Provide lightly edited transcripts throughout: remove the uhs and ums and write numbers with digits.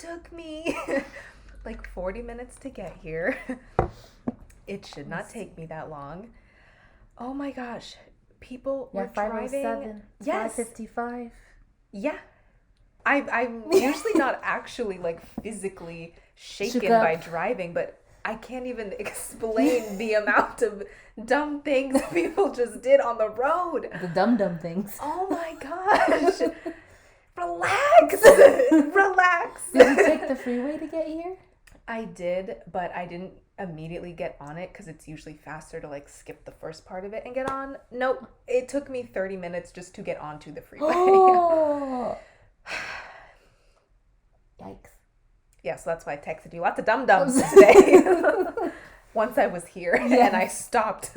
took me like 40 minutes to get here. It should not take me that long. Oh my gosh. People were driving. 507, yes. 555. Yeah. I'm usually not actually like physically shaken by driving, but I can't even explain the amount of dumb things people just did on the road. The dumb things. Oh my gosh. Relax. Relax. Did you take the freeway to get here? I did, but I didn't immediately get on it because it's usually faster to like skip the first part of it and get on. Nope. It took me 30 minutes just to get onto the freeway. Oh. Yikes. Yeah, so that's why I texted you lots of dum-dums today. Once I was here and I stopped.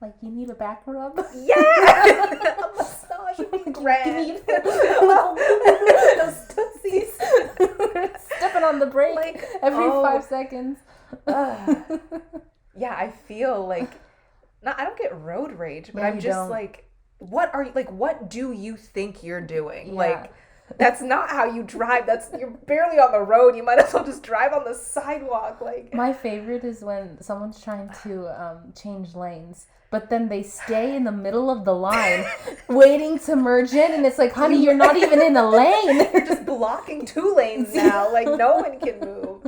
Like, you need a back rub? Yeah! A massage would be grand. Those tootsies. Stepping on the brake like, every 5 seconds. Yeah, I feel like, I don't get road rage, but I'm just like, what do you think you're doing? Yeah. Like, that's not how you drive. You're barely on the road. You might as well just drive on the sidewalk. Like, my favorite is when someone's trying to change lanes, but then they stay in the middle of the line waiting to merge in, and it's like, honey, you're not even in a lane. You're just blocking 2 lanes now. Like, no one can move.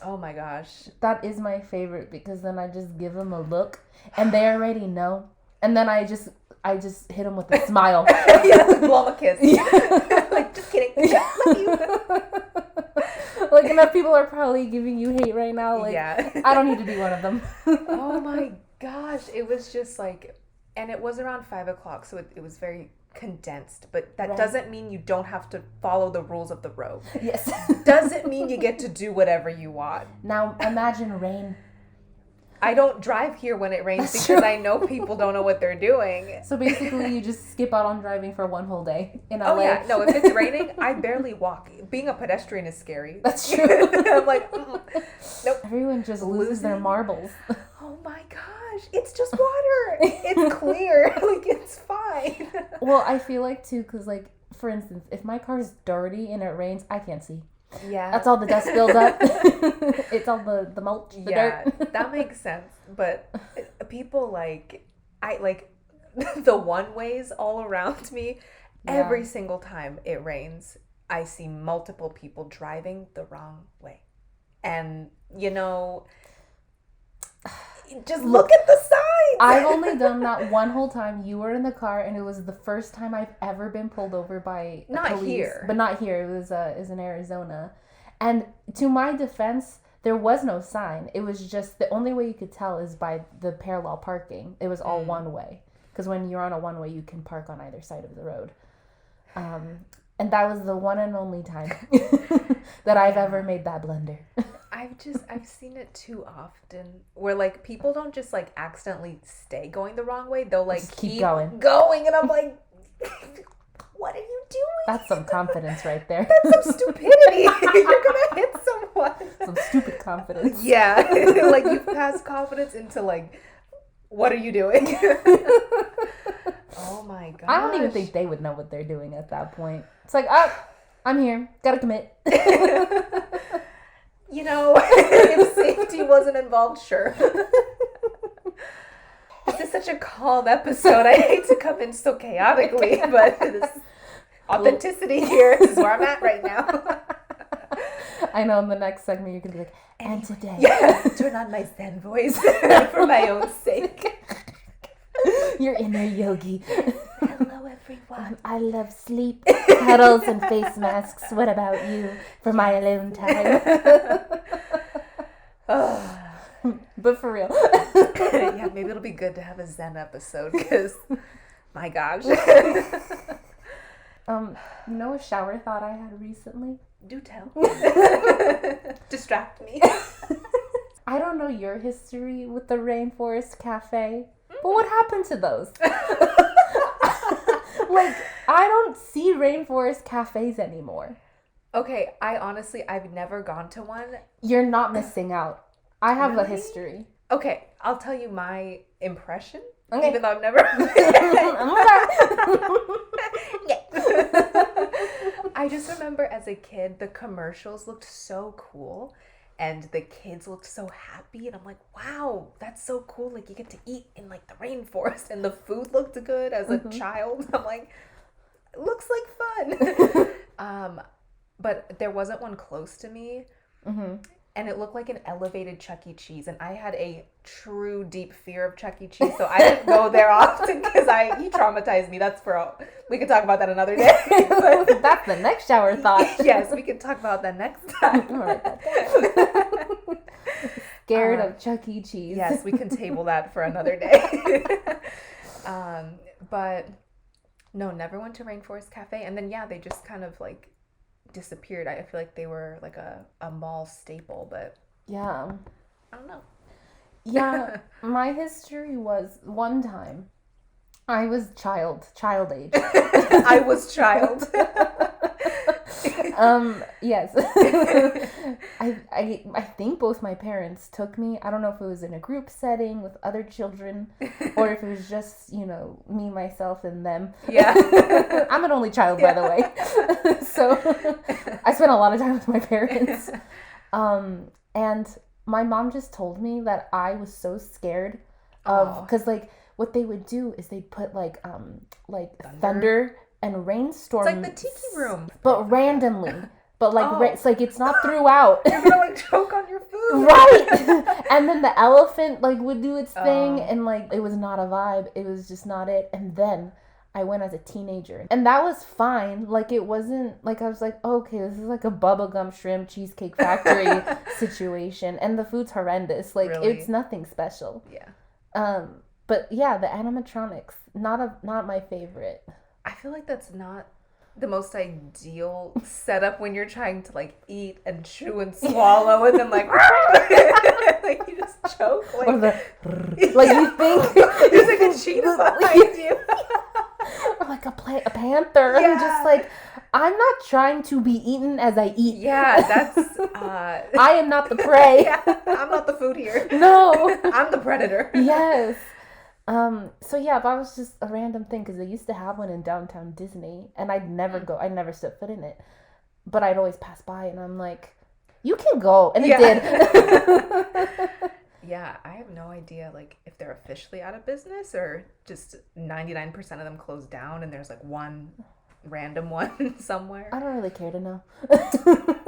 Oh my gosh. That is my favorite, because then I just give them a look and they already know. And then I just hit them with a smile. Yeah, like blow them a kiss. Yeah. Like, just kidding. Yeah, love you. Like, enough people are probably giving you hate right now. Like, yeah. I don't need to be one of them. Oh my gosh. It was just like, and it was around 5 o'clock, so it was very condensed, but that doesn't mean you don't have to follow the rules of the road. Yes. Doesn't mean you get to do whatever you want. Now imagine rain. I don't drive here when it rains because I know people don't know what they're doing. So basically you just skip out on driving for one whole day in LA. Oh yeah, no, if it's raining, I barely walk. Being a pedestrian is scary. That's true. I'm like, nope. Everyone just loses their marbles. Oh my gosh, it's just water. It's clear. Like, it's fine. Well, I feel like too, because like, for instance, if my car is dirty and it rains, I can't see. Yeah. That's all the dust builds up. It's all the mulch, the dirt. That makes sense. But people the one-ways all around me, every single time it rains, I see multiple people driving the wrong way. And, just look at the signs. I've only done that one whole time. You were in the car, and it was the first time I've ever been pulled over by police. Here. But not here. It was in Arizona. And to my defense, there was no sign. It was just, the only way you could tell is by the parallel parking. It was all one way. Because when you're on a one way, you can park on either side of the road. And that was the one and only time that I've ever made that blunder. I've seen it too often where like people don't just like accidentally stay going the wrong way. They'll like just keep going, and I'm like, what are you doing? That's some confidence right there. That's some stupidity. You're gonna hit someone. Some stupid confidence. Yeah. Like, you've passed confidence into like, what are you doing? Oh my gosh. I don't even think they would know what they're doing at that point. It's like, I'm here. Gotta commit. If safety wasn't involved, sure. This is such a calm episode. I hate to come in so chaotically, but this authenticity here is where I'm at right now. I know in the next segment you can be like, and today. Yeah, turn on my Zen voice for my own sake. Your inner yogi. Hello, everyone. I love sleep, cuddles, and face masks. What about you for my alone time? But for real. Yeah, maybe it'll be good to have a Zen episode because, my gosh. A shower thought I had recently? Do tell. Distract me. I don't know your history with the Rainforest Cafe, but what happened to those? Like, I don't see Rainforest Cafes anymore. Okay, I've never gone to one. You're not missing out. I have Really? a history. Okay, I'll tell you my impression, Okay. even though I've never... I just remember as a kid, the commercials looked so cool. And the kids looked so happy, and I'm like, wow, that's so cool. Like, you get to eat in, like, the rainforest, and the food looked good as a child. I'm like, it looks like fun. But there wasn't one close to me, and it looked like an elevated Chuck E. Cheese, and I had a true deep fear of Chuck E. Cheese, so I didn't go there often because he traumatized me. That's for all. We could talk about that another day. That's the next shower thought. Yes, we can talk about that next time. I'll write that down. Scared of Chuck E. Cheese. Yes, we can table that for another day. But no, never went to Rainforest Cafe. And then, they just kind of like disappeared. I feel like they were like a mall staple, but yeah, I don't know. Yeah, my history was one time I was child age. I was child. Yes. I think both my parents took me. I don't know if it was in a group setting with other children or if it was just, me, myself, and them. Yeah. I'm an only child, by the way. So I spent a lot of time with my parents. And my mom just told me that I was so scared of, because like what they would do is they'd put like thunder and rainstorm. It's like the tiki room, but randomly. But like it's like it's not throughout. You're gonna like choke on your food, right? And then the elephant like would do its thing, and like it was not a vibe. It was just not it. And then I went as a teenager, and that was fine. Like it wasn't like I was like, okay, this is like a bubblegum shrimp cheesecake factory situation, and the food's horrendous. Like it's nothing special. Yeah. But yeah, the animatronics not my favorite. I feel like that's not the most ideal setup when you're trying to like eat and chew and swallow and then like like you just choke like, or like you think there's like a cheetah behind you. Or like a panther. Yeah. I'm just like, I'm not trying to be eaten as I eat. Yeah, that's I am not the prey. Yeah, I'm not the food here. No. I'm the predator. Yes. So yeah, that was just a random thing because they used to have one in downtown Disney, and I'd never set foot in it, but I'd always pass by, and I'm like, you can go, and it did. Yeah, I have no idea like if they're officially out of business or just 99% of them closed down, and there's like one random one somewhere. I don't really care to know.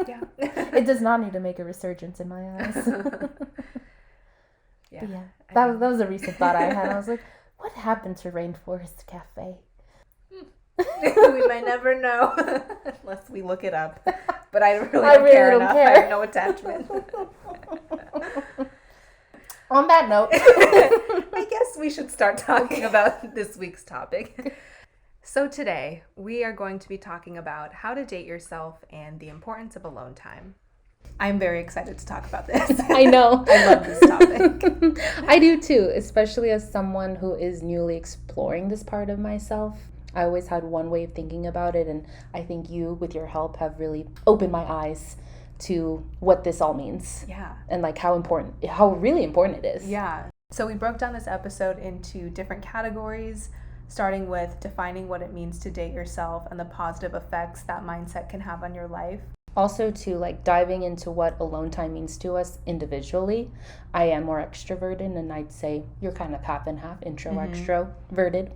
Yeah, it does not need to make a resurgence in my eyes. Yeah. That was a recent thought I had. I was like, what happened to Rainforest Cafe? We may never know unless we look it up. But I really don't care enough. I have no attachment. On that note, I guess we should start talking about this week's topic. So today, we are going to be talking about how to date yourself and the importance of alone time. I'm very excited to talk about this. I know. I love this topic. I do too, especially as someone who is newly exploring this part of myself. I always had one way of thinking about it, and I think you, with your help, have really opened my eyes to what this all means. Yeah. And like how really important it is. Yeah. So we broke down this episode into different categories, starting with defining what it means to date yourself and the positive effects that mindset can have on your life. Also to like diving into what alone time means to us individually. I am more extroverted, and I'd say you're kind of half and half, extroverted.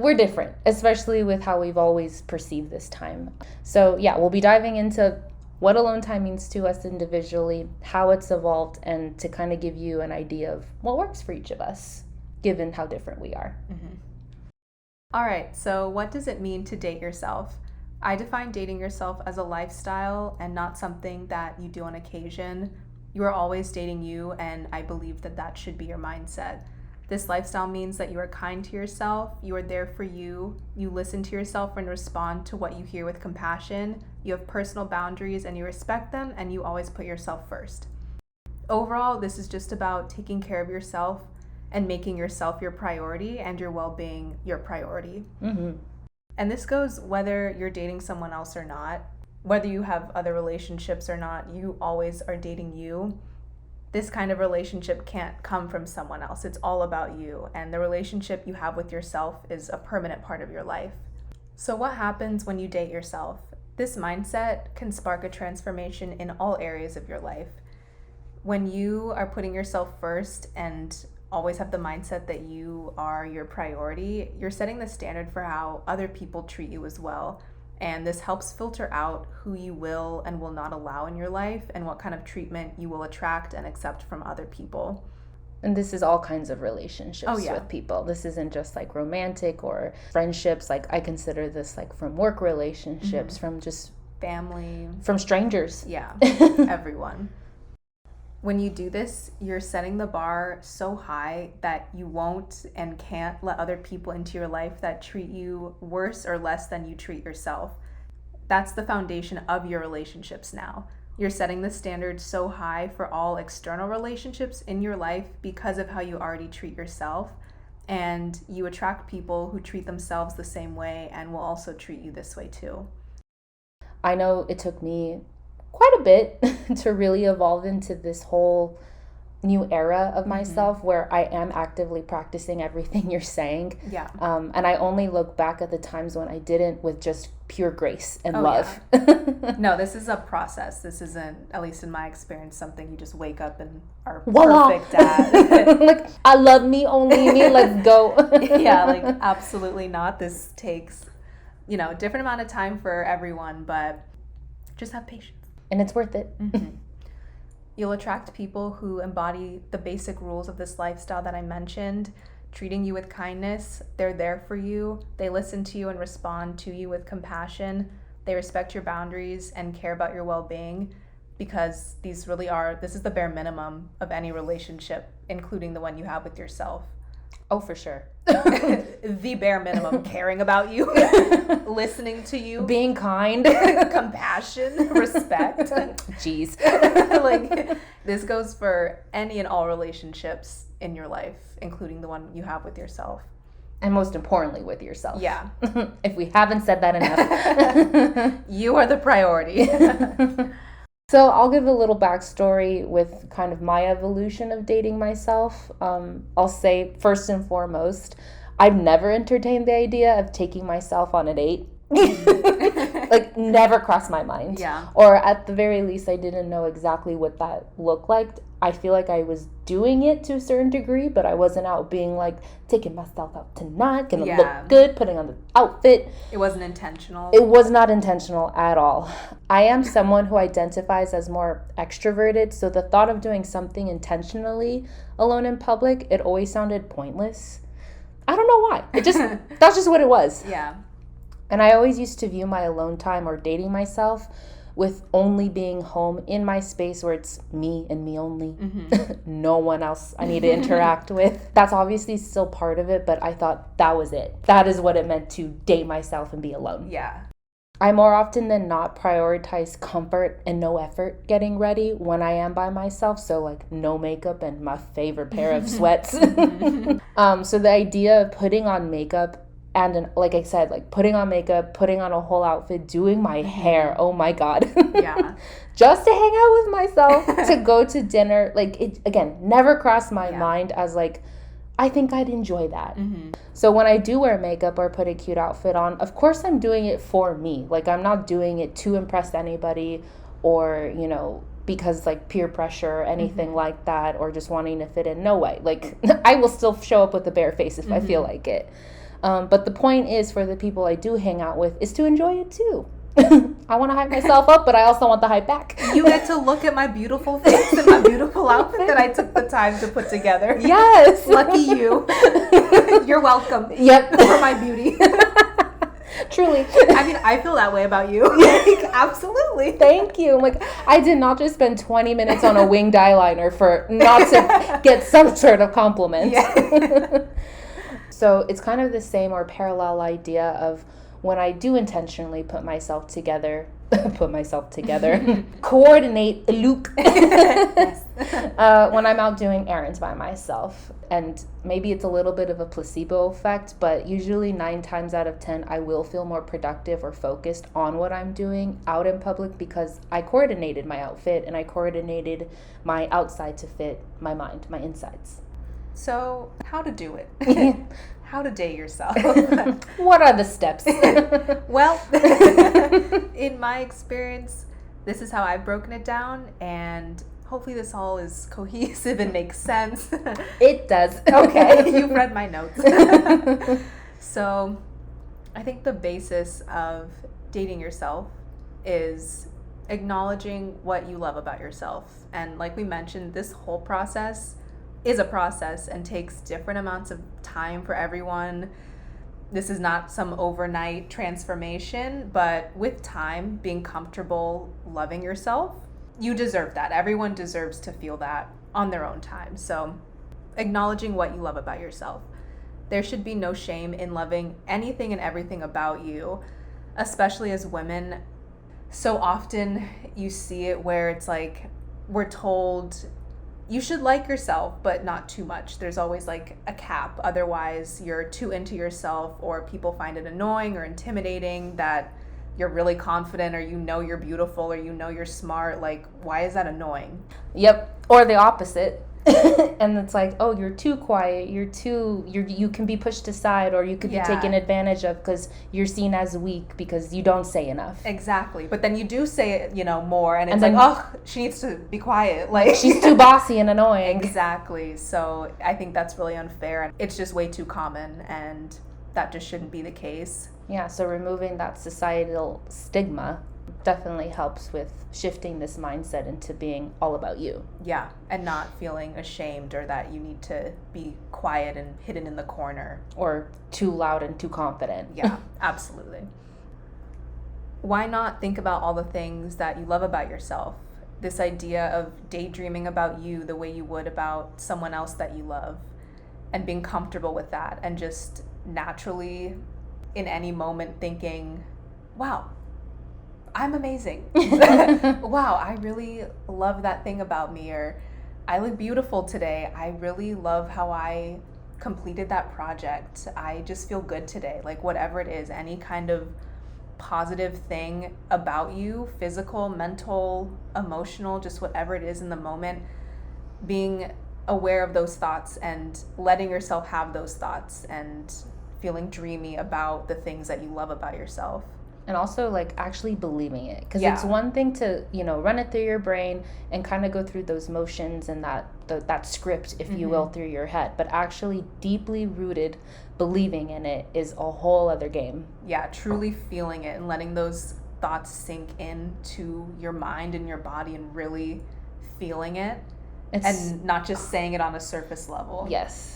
We're different, especially with how we've always perceived this time. So yeah, we'll be diving into what alone time means to us individually, how it's evolved, and to kind of give you an idea of what works for each of us, given how different we are. Mm-hmm. All right, so what does it mean to date yourself? I define dating yourself as a lifestyle and not something that you do on occasion. You are always dating you, and I believe that should be your mindset. This lifestyle means that you are kind to yourself, you are there for you, you listen to yourself and respond to what you hear with compassion, you have personal boundaries and you respect them, and you always put yourself first. Overall, this is just about taking care of yourself and making yourself your priority and your well-being your priority. Mm-hmm. And this goes whether you're dating someone else or not, whether you have other relationships or not, you always are dating you. This kind of relationship can't come from someone else. It's all about you. And the relationship you have with yourself is a permanent part of your life. So what happens when you date yourself? This mindset can spark a transformation in all areas of your life. When you are putting yourself first and always have the mindset that you are your priority, you're setting the standard for how other people treat you as well. And this helps filter out who you will and will not allow in your life and what kind of treatment you will attract and accept from other people. And this is all kinds of relationships with people. This isn't just like romantic or friendships. Like I consider this like from work relationships, from just family, from strangers. Yeah, everyone. When you do this, you're setting the bar so high that you won't and can't let other people into your life that treat you worse or less than you treat yourself. That's the foundation of your relationships now. You're setting the standard so high for all external relationships in your life because of how you already treat yourself. And you attract people who treat themselves the same way and will also treat you this way too. I know it took me quite a bit to really evolve into this whole new era of myself where I am actively practicing everything you're saying. Yeah. And I only look back at the times when I didn't with just pure grace and love. Yeah. No, this is a process. This isn't, at least in my experience, something you just wake up and are voila. Perfect at. Like, I love me, only me, let's go. Yeah, like absolutely not. This takes, a different amount of time for everyone, but just have patience. And it's worth it. Mm-hmm. You'll attract people who embody the basic rules of this lifestyle that I mentioned, treating you with kindness. They're there for you. They listen to you and respond to you with compassion. They respect your boundaries and care about your well-being, because this is the bare minimum of any relationship, including the one you have with yourself. Oh, for sure. The bare minimum, caring about you, listening to you, being kind, compassion, respect. Jeez. Like, this goes for any and all relationships in your life, including the one you have with yourself. And most importantly, with yourself. Yeah. If we haven't said that enough. You are the priority. So I'll give a little backstory with kind of my evolution of dating myself. I'll say, first and foremost, I've never entertained the idea of taking myself on a date. Like, never crossed my mind. Yeah. Or at the very least, I didn't know exactly what that looked like. I feel like I was doing it to a certain degree, but I wasn't out being like, taking myself out tonight, gonna look good, putting on the outfit. It wasn't intentional. It was not intentional at all. I am someone who identifies as more extroverted, so the thought of doing something intentionally alone in public, it always sounded pointless. I don't know why. That's just what it was. Yeah. And I always used to view my alone time or dating myself with only being home in my space where it's me and me only. Mm-hmm. No one else I need to interact with. That's obviously still part of it, but I thought that was it. That is what it meant to date myself and be alone. Yeah. I more often than not prioritize comfort and no effort getting ready when I am by myself. So like no makeup and my favorite pair of sweats. So the idea of putting on makeup and like I said, like putting on makeup, putting on a whole outfit, doing my hair, oh my God. Yeah. Just to hang out with myself, to go to dinner. Like it, again, never crossed my mind as like, I think I'd enjoy that. Mm-hmm. So when I do wear makeup or put a cute outfit on, of course I'm doing it for me. Like I'm not doing it to impress anybody or, because like peer pressure or anything like that, or just wanting to fit in. No way. Like I will still show up with a bare face if I feel like it. But the point is, for the people I do hang out with, is to enjoy it too. I want to hype myself up, but I also want the hype back. You get to look at my beautiful face and my beautiful outfit that I took the time to put together. Yes. Lucky you. You're welcome. Yep. For my beauty. Truly. I mean, I feel that way about you. Like, absolutely. Thank you. Like, I did not just spend 20 minutes on a winged eyeliner for not to get some sort of compliment. Yeah. So it's kind of the same or parallel idea of when I do intentionally put myself together, coordinate, look, when I'm out doing errands by myself. And maybe it's a little bit of a placebo effect, but usually 9 times out of 10, I will feel more productive or focused on what I'm doing out in public because I coordinated my outfit and I coordinated my outside to fit my mind, my insides. So, how to do it? How to date yourself? What are the steps? Well, in my experience, this is how I've broken it down, and hopefully this all is cohesive and makes sense. It does. Okay. You've read my notes. So, I think the basis of dating yourself is acknowledging what you love about yourself. And like we mentioned, this whole process is a process and takes different amounts of time for everyone. This is not some overnight transformation, but with time, being comfortable loving yourself, you deserve that. Everyone deserves to feel that on their own time. So acknowledging what you love about yourself. There should be no shame in loving anything and everything about you, especially as women. So often you see it where it's like we're told you should like yourself, but not too much. There's always like a cap. Otherwise, you're too into yourself, or people find it annoying or intimidating that you're really confident, or you know you're beautiful, or you know you're smart. Like, why is that annoying? Yep. Or the opposite. And it's like, oh, you're too quiet. You can be pushed aside, or you could be taken advantage of because you're seen as weak because you don't say enough. Exactly. But then you do say it, more, and it's like, oh, she needs to be quiet. Like, she's too bossy and annoying. Exactly. So I think that's really unfair, and it's just way too common, and that just shouldn't be the case. Yeah. So removing that societal stigma definitely helps with shifting this mindset into being all about you. Yeah, and not feeling ashamed or that you need to be quiet and hidden in the corner. Or too loud and too confident. Yeah, absolutely. Why not think about all the things that you love about yourself? This idea of daydreaming about you the way you would about someone else that you love, and being comfortable with that, and just naturally in any moment thinking, wow, I'm amazing. Wow, I really love that thing about me, or I look beautiful today. I really love how I completed that project. I just feel good today. Like, whatever it is, any kind of positive thing about you, physical, mental, emotional, just whatever it is in the moment, being aware of those thoughts and letting yourself have those thoughts and feeling dreamy about the things that you love about yourself. And also, like, actually believing it. Because it's one thing to, run it through your brain and kind of go through those motions and that script, if you will, through your head. But actually deeply rooted believing in it is a whole other game. Yeah, truly feeling it and letting those thoughts sink into your mind and your body and really feeling it. And not just saying it on a surface level. Yes.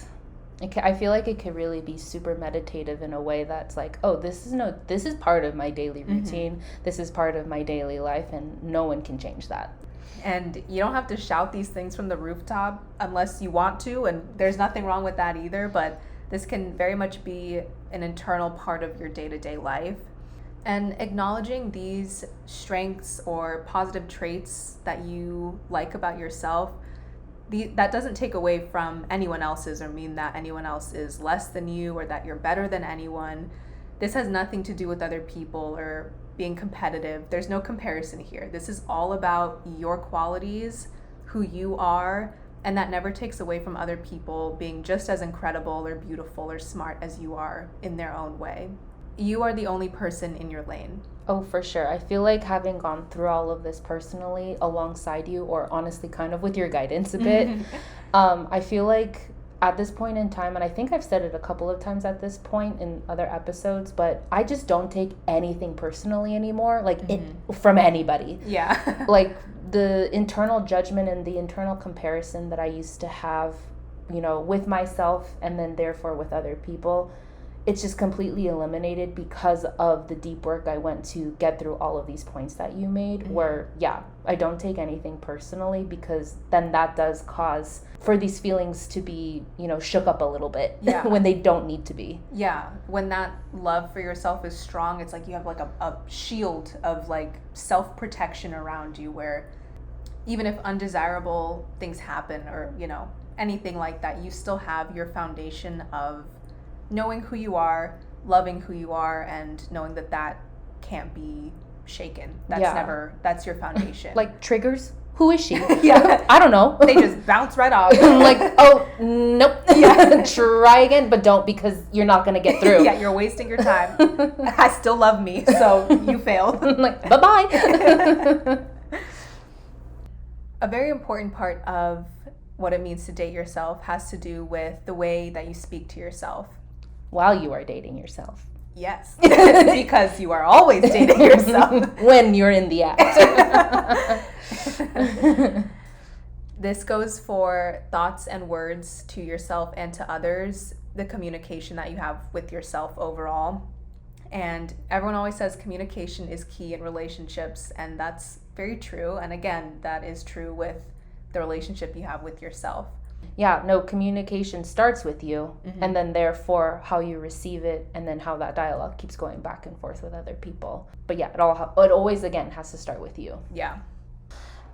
I feel like it could really be super meditative in a way that's like, oh, this is part of my daily routine. This is part of my daily life, and no one can change that. And you don't have to shout these things from the rooftop unless you want to, and there's nothing wrong with that either, but this can very much be an internal part of your day-to-day life. And acknowledging these strengths or positive traits that you like about yourself, that doesn't take away from anyone else's or mean that anyone else is less than you or that you're better than anyone. This has nothing to do with other people or being competitive. There's no comparison here. This is all about your qualities, who you are, and that never takes away from other people being just as incredible or beautiful or smart as you are in their own way. You are the only person in your lane. Oh, for sure. I feel like having gone through all of this personally alongside you, or honestly kind of with your guidance a bit, I feel like at this point in time, and I think I've said it a couple of times at this point in other episodes, but I just don't take anything personally anymore, like from anybody. Yeah. Like the internal judgment and the internal comparison that I used to have, with myself and then therefore with other people, it's just completely eliminated because of the deep work I went to get through all of these points that you made, where, I don't take anything personally, because then that does cause for these feelings to be, shook up a little bit when they don't need to be. Yeah. When that love for yourself is strong, it's like you have like a shield of like self-protection around you, where even if undesirable things happen or, anything like that, you still have your foundation of knowing who you are, loving who you are, and knowing that can't be shaken. That's your foundation. Like triggers who is she? Yeah. I don't know. They just bounce right off. I'm like, oh, nope. Yeah. Try again, but don't, because you're not going to get through. Yeah, you're wasting your time. I still love me, so you failed. I'm like, bye-bye. A very important part of what it means to date yourself has to do with the way that you speak to yourself. While you are dating yourself. Yes, because you are always dating yourself. When you're in the act. This goes for thoughts and words to yourself and to others, the communication that you have with yourself overall. And everyone always says communication is key in relationships, and that's very true. And again, that is true with the relationship you have with yourself. Yeah, no, communication starts with you, and then therefore how you receive it, and then how that dialogue keeps going back and forth with other people. But yeah, it always, again, has to start with you. Yeah.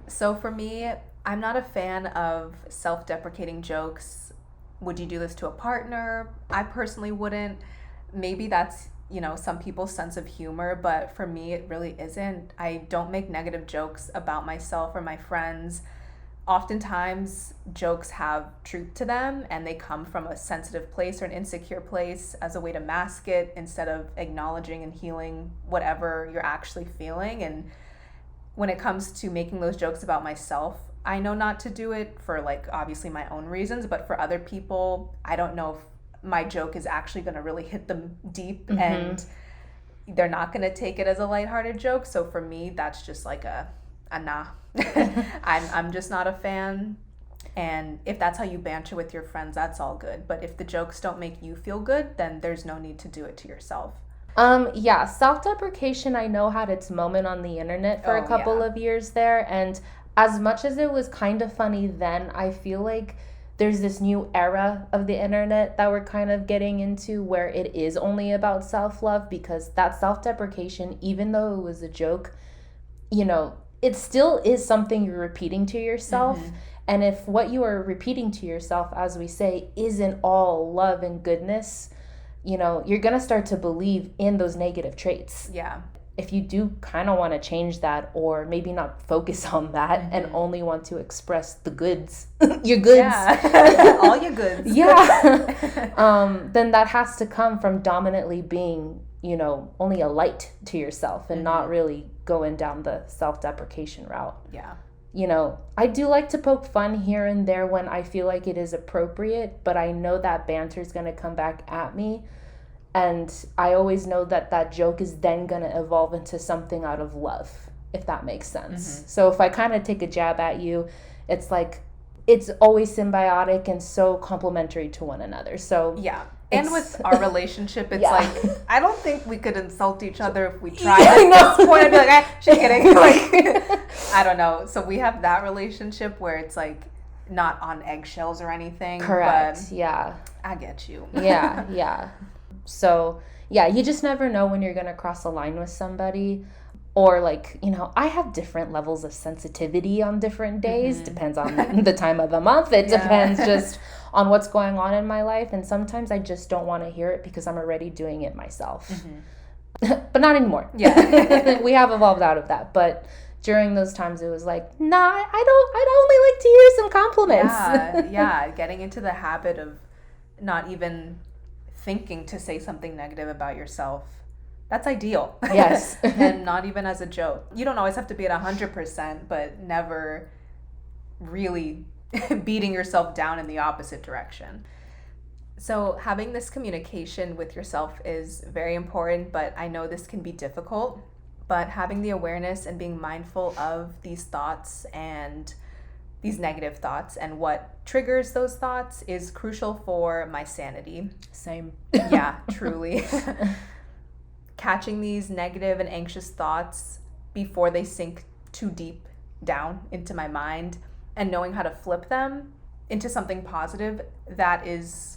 So for me, I'm not a fan of self-deprecating jokes. Would you do this to a partner? I personally wouldn't. Maybe that's, some people's sense of humor, but for me, it really isn't. I don't make negative jokes about myself or my friends. Oftentimes, jokes have truth to them, and they come from a sensitive place or an insecure place as a way to mask it instead of acknowledging and healing whatever you're actually feeling. And when it comes to making those jokes about myself, I know not to do it for, obviously my own reasons, but for other people, I don't know if my joke is actually going to really hit them deep, and they're not going to take it as a lighthearted joke. So for me, that's just like a nah. I'm just not a fan. And if that's how you banter with your friends, that's all good. But if the jokes don't make you feel good, then there's no need to do it to yourself. Yeah, self-deprecation, I know, had its moment on the internet for a couple of years there. And as much as it was kind of funny then, I feel like there's this new era of the internet that we're kind of getting into where it is only about self-love, because that self-deprecation, even though it was a joke, it still is something you're repeating to yourself. And if what you are repeating to yourself, as we say, isn't all love and goodness, you're going to start to believe in those negative traits. Yeah. If you do kind of want to change that, or maybe not focus on that and only want to express the goods, your goods. Yeah. All your goods. Yeah. Then that has to come from dominantly being, only a light to yourself and not really going down the self-deprecation route. Yeah. I do like to poke fun here and there when I feel like it is appropriate, but I know that banter is going to come back at me. And I always know that that joke is then going to evolve into something out of love, if that makes sense. So if I kind of take a jab at you, it's like, it's always symbiotic and so complementary to one another. So yeah. And with our relationship, it's like, I don't think we could insult each other if we tried. At this point, I'd be like, she's kidding. I don't know. So we have that relationship where it's like not on eggshells or anything. Correct. But yeah. I get you. Yeah. So yeah, you just never know when you're going to cross a line with somebody. Or I have different levels of sensitivity on different days. Depends on the time of the month. It depends just on what's going on in my life. And sometimes I just don't want to hear it because I'm already doing it myself. But not anymore. Yeah. We have evolved out of that. But during those times, it was like, nah, I'd only like to hear some compliments. Yeah. Getting into the habit of not even thinking to say something negative about yourself. That's ideal. Yes. And not even as a joke. You don't always have to be at 100%, but never really beating yourself down in the opposite direction. So having this communication with yourself is very important, but I know this can be difficult. But having the awareness and being mindful of these thoughts and these negative thoughts and what triggers those thoughts is crucial for my sanity. Same. Yeah, truly. Catching these negative and anxious thoughts before they sink too deep down into my mind and knowing how to flip them into something positive, that's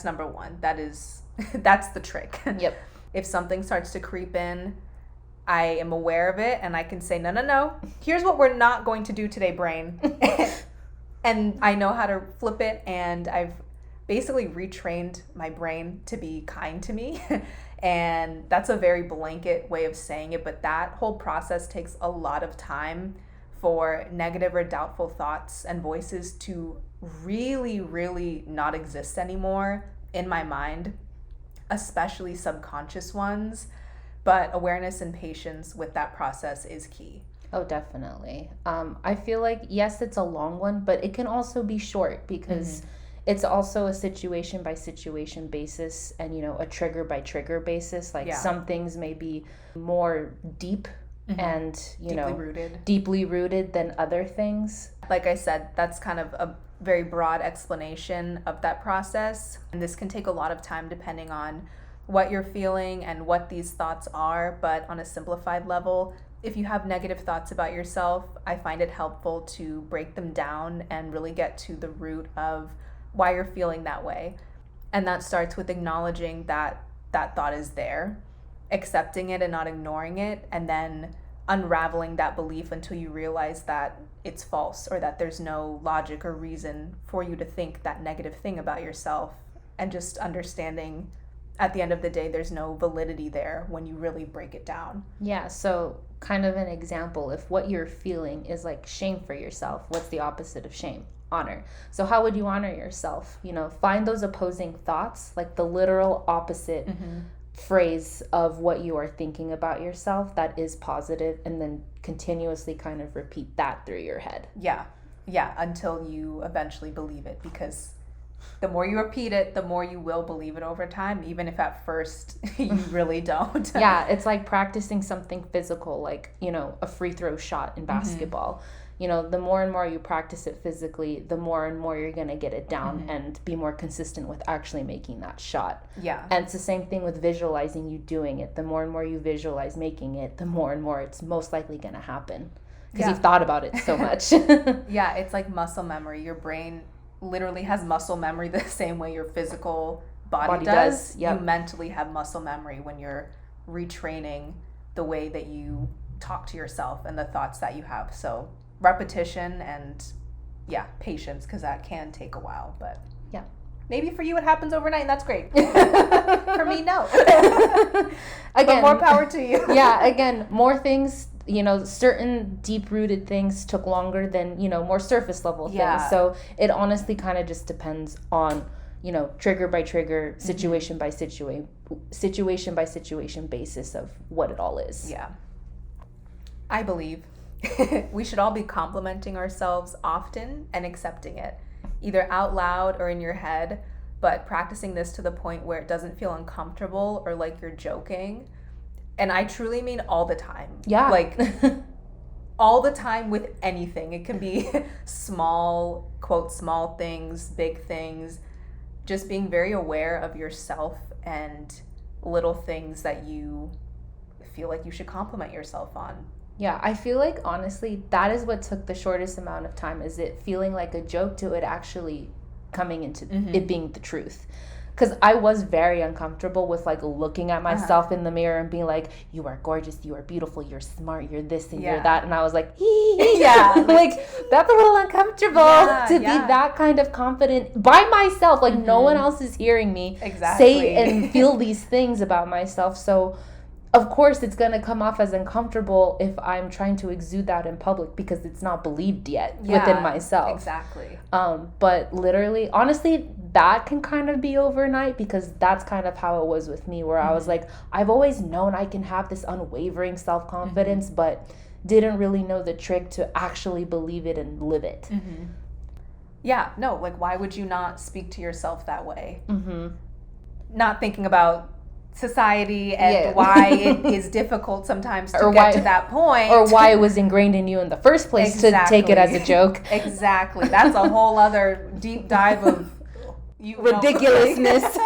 number one. That's the trick. Yep. If something starts to creep in, I am aware of it and I can say, no. Here's what we're not going to do today, brain. And I know how to flip it, and I've basically retrained my brain to be kind to me. And that's a very blanket way of saying it, but that whole process takes a lot of time for negative or doubtful thoughts and voices to really, really not exist anymore in my mind, especially subconscious ones. But awareness and patience with that process is key. Oh, definitely. I feel like, yes, it's a long one, but it can also be short because it's also a situation by situation basis and, you know, a trigger by trigger basis. Like some things may be more deep and, you deeply rooted than other things. Like I said, that's kind of a very broad explanation of that process. And this can take a lot of time depending on what you're feeling and what these thoughts are. But on a simplified level, if you have negative thoughts about yourself, I find it helpful to break them down and really get to the root of why you're feeling that way. And that starts with acknowledging that that thought is there, accepting it and not ignoring it, and then unraveling that belief until you realize that it's false or that there's no logic or reason for you to think that negative thing about yourself, and just understanding at the end of the day there's no validity there when you really break it down. Yeah, so kind of an example, if what you're feeling is like shame for yourself, what's the opposite of shame? Honor. So how would you honor yourself? You know, find those opposing thoughts, like the literal opposite phrase of what you are thinking about yourself that is positive, and then continuously kind of repeat that through your head. Yeah, until you eventually believe it, because the more you repeat it, the more you will believe it over time, even if at first you really don't. Yeah, it's like practicing something physical, like, you know, a free throw shot in basketball. You know, the more and more you practice it physically, the more and more you're going to get it down and be more consistent with actually making that shot. Yeah. And it's the same thing with visualizing you doing it. The more and more you visualize making it, the more and more it's most likely going to happen because you've thought about it so much. Yeah, it's like muscle memory. Your brain literally has muscle memory the same way your physical body does. Yep. You mentally have muscle memory when you're retraining the way that you talk to yourself and the thoughts that you have. So repetition and patience, because that can take a while, but maybe for you it happens overnight and that's great. For me, no. Again, but more power to you. Again, more things, you know, certain deep-rooted things took longer than, you know, more surface level things. So it honestly kind of just depends on, you know, trigger by trigger, situation by situation basis of what it all is. Yeah. I believe we should all be complimenting ourselves often and accepting it, either out loud or in your head, but practicing this to the point where it doesn't feel uncomfortable or like you're joking. And I truly mean all the time. Yeah. Like all the time with anything. It can be small, quote, small things, big things, just being very aware of yourself and little things that you feel like you should compliment yourself on. Yeah, I feel like, honestly, that is what took the shortest amount of time, is it feeling like a joke to it actually coming into it being the truth. Because I was very uncomfortable with, like, looking at myself in the mirror and being like, you are gorgeous, you are beautiful, you're smart, you're this and you're that. And I was like, like, that's a little uncomfortable to be that kind of confident by myself. Like, no one else is hearing me say and feel these things about myself. So of course it's going to come off as uncomfortable if I'm trying to exude that in public, because it's not believed yet within myself. Exactly. But literally, honestly, that can kind of be overnight, because that's kind of how it was with me, where I was like, I've always known I can have this unwavering self-confidence, but didn't really know the trick to actually believe it and live it. Yeah, no, like, why would you not speak to yourself that way? Not thinking about society and why it is difficult sometimes to get to that point, or why it was ingrained in you in the first place to take it as a joke. Exactly. That's a whole other deep dive of ridiculousness.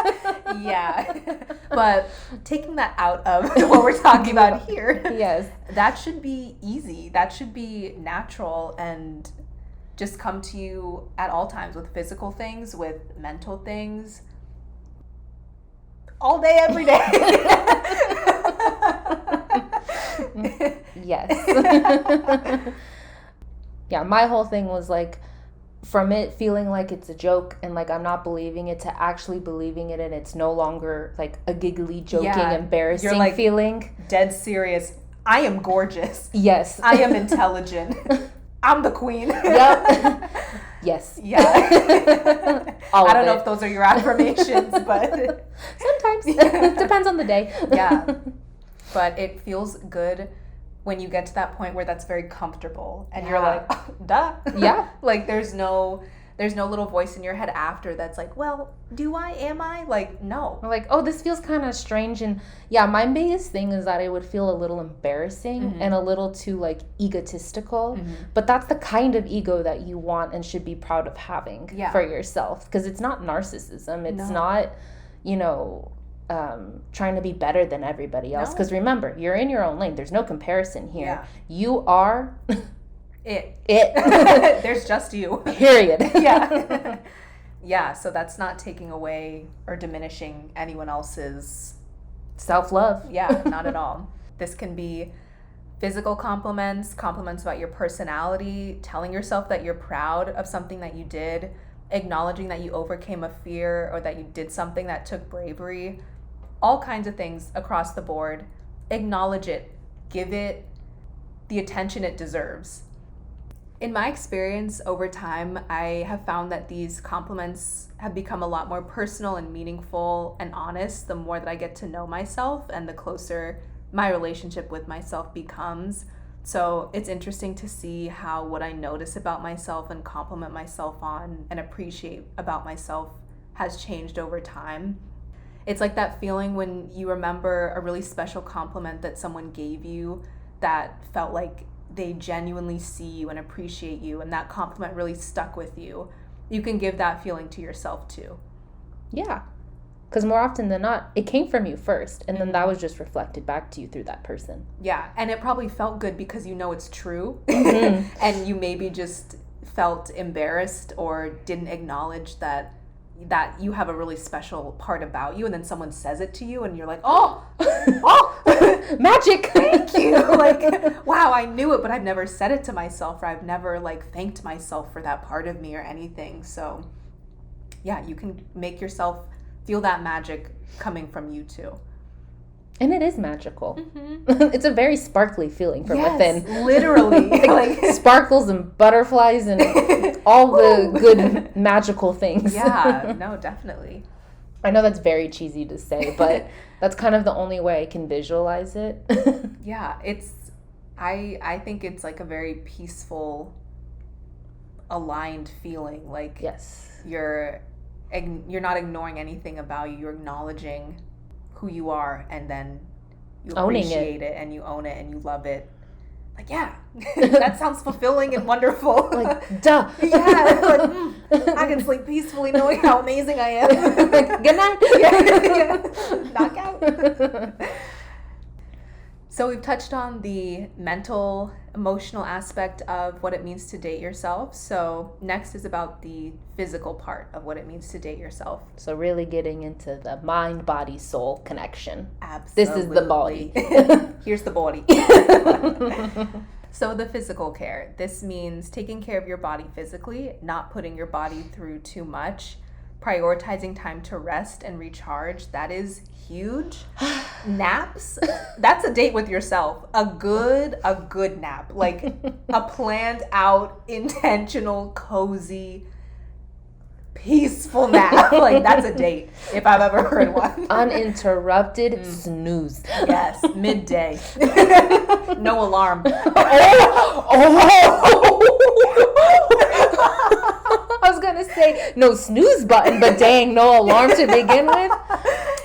But taking that out of what we're talking about here, that should be easy, that should be natural, and just come to you at all times, with physical things, with mental things, all day, every day. Yeah, my whole thing was like, from it feeling like it's a joke and like I'm not believing it, to actually believing it, and it's no longer like a giggly, joking, embarrassing You're like feeling. Dead serious. I am gorgeous. Yes. I am intelligent. I'm the queen. Yep. Yes. Yeah. I don't know if those are your affirmations, but sometimes it depends on the day. Yeah. But it feels good when you get to that point where that's very comfortable and you're like, oh, duh. Yeah. Like there's no little voice in your head after that's like, well, am I? Like, no. Like, oh, this feels kind of strange. And yeah, my biggest thing is that it would feel a little embarrassing and a little too like egotistical. But that's the kind of ego that you want and should be proud of having for yourself. Because it's not narcissism. It's not, trying to be better than everybody else. Because remember, you're in your own lane. There's no comparison here. Yeah. You are... It. There's just you. Period. Yeah. Yeah, so that's not taking away or diminishing anyone else's self-love. Yeah, not at all. This can be physical compliments about your personality, telling yourself that you're proud of something that you did, acknowledging that you overcame a fear or that you did something that took bravery, all kinds of things across the board. Acknowledge it. Give it the attention it deserves. In my experience over time, I have found that these compliments have become a lot more personal and meaningful and honest the more that I get to know myself and the closer my relationship with myself becomes. So it's interesting to see how what I notice about myself and compliment myself on and appreciate about myself has changed over time. It's like that feeling when you remember a really special compliment that someone gave you that felt like they genuinely see you and appreciate you, and that compliment really stuck with you. You can give that feeling to yourself too. Yeah, because more often than not, it came from you first, and then that was just reflected back to you through that person. Yeah, and it probably felt good because you know it's true, and you maybe just felt embarrassed or didn't acknowledge that you have a really special part about you, and then someone says it to you and you're like, oh magic, thank you. Like, wow, I knew it, but I've never said it to myself, or I've never like thanked myself for that part of me or anything. So yeah, you can make yourself feel that magic coming from you too. And it is magical. It's a very sparkly feeling from within. Literally. like sparkles and butterflies and all the good magical things. Yeah, no, definitely. I know that's very cheesy to say, but that's kind of the only way I can visualize it. Yeah, I think it's like a very peaceful, aligned feeling. Like, yes, you're not ignoring anything about you. You're acknowledging who you are, and then you appreciate it and you own it and you love it. Like, yeah, that sounds fulfilling and wonderful. Like, duh. Yeah, like, I can sleep peacefully knowing how amazing I am. Good night. Yeah. Knock out. So we've touched on the mental, emotional aspect of what it means to date yourself. So next is about the physical part of what it means to date yourself. So really getting into the mind, body, soul connection. Absolutely. This is the body. Here's the body. So the physical care. This means taking care of your body physically, not putting your body through too much, prioritizing time to rest and recharge. That is huge. Naps, that's a date with yourself. A good nap, like a planned out, intentional, cozy, peaceful nap. Like, that's a date if I've ever heard one. Uninterrupted snooze. Yes, midday. No alarm. I was gonna say no snooze button, but dang, no alarm to begin with.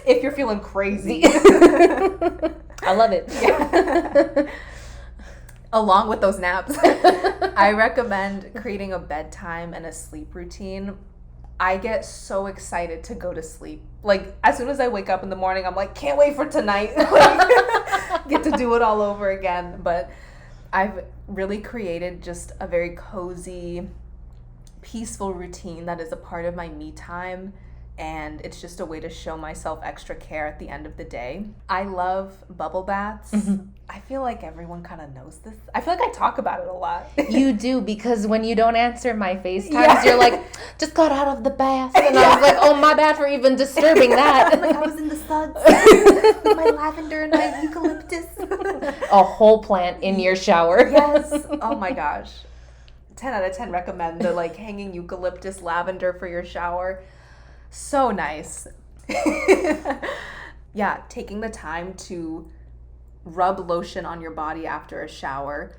If you're feeling crazy. I love it. Yeah. Along with those naps, I recommend creating a bedtime and a sleep routine. I get so excited to go to sleep. Like, as soon as I wake up in the morning, I'm like, can't wait for tonight. Like, get to do it all over again. But I've really created just a very cozy, peaceful routine that is a part of my me time. And it's just a way to show myself extra care at the end of the day. I love bubble baths. I feel like everyone kind of knows this. I feel like I talk about it a lot. You do, because when you don't answer my FaceTimes, you're like, just got out of the bath. And I was like, oh, my bad for even disturbing that. I'm like, I was in the suds with my lavender and my eucalyptus. A whole plant in your shower. Yes. Oh my gosh. 10 out of 10 recommend the like hanging eucalyptus lavender for your shower. So nice. Yeah, taking the time to rub lotion on your body after a shower,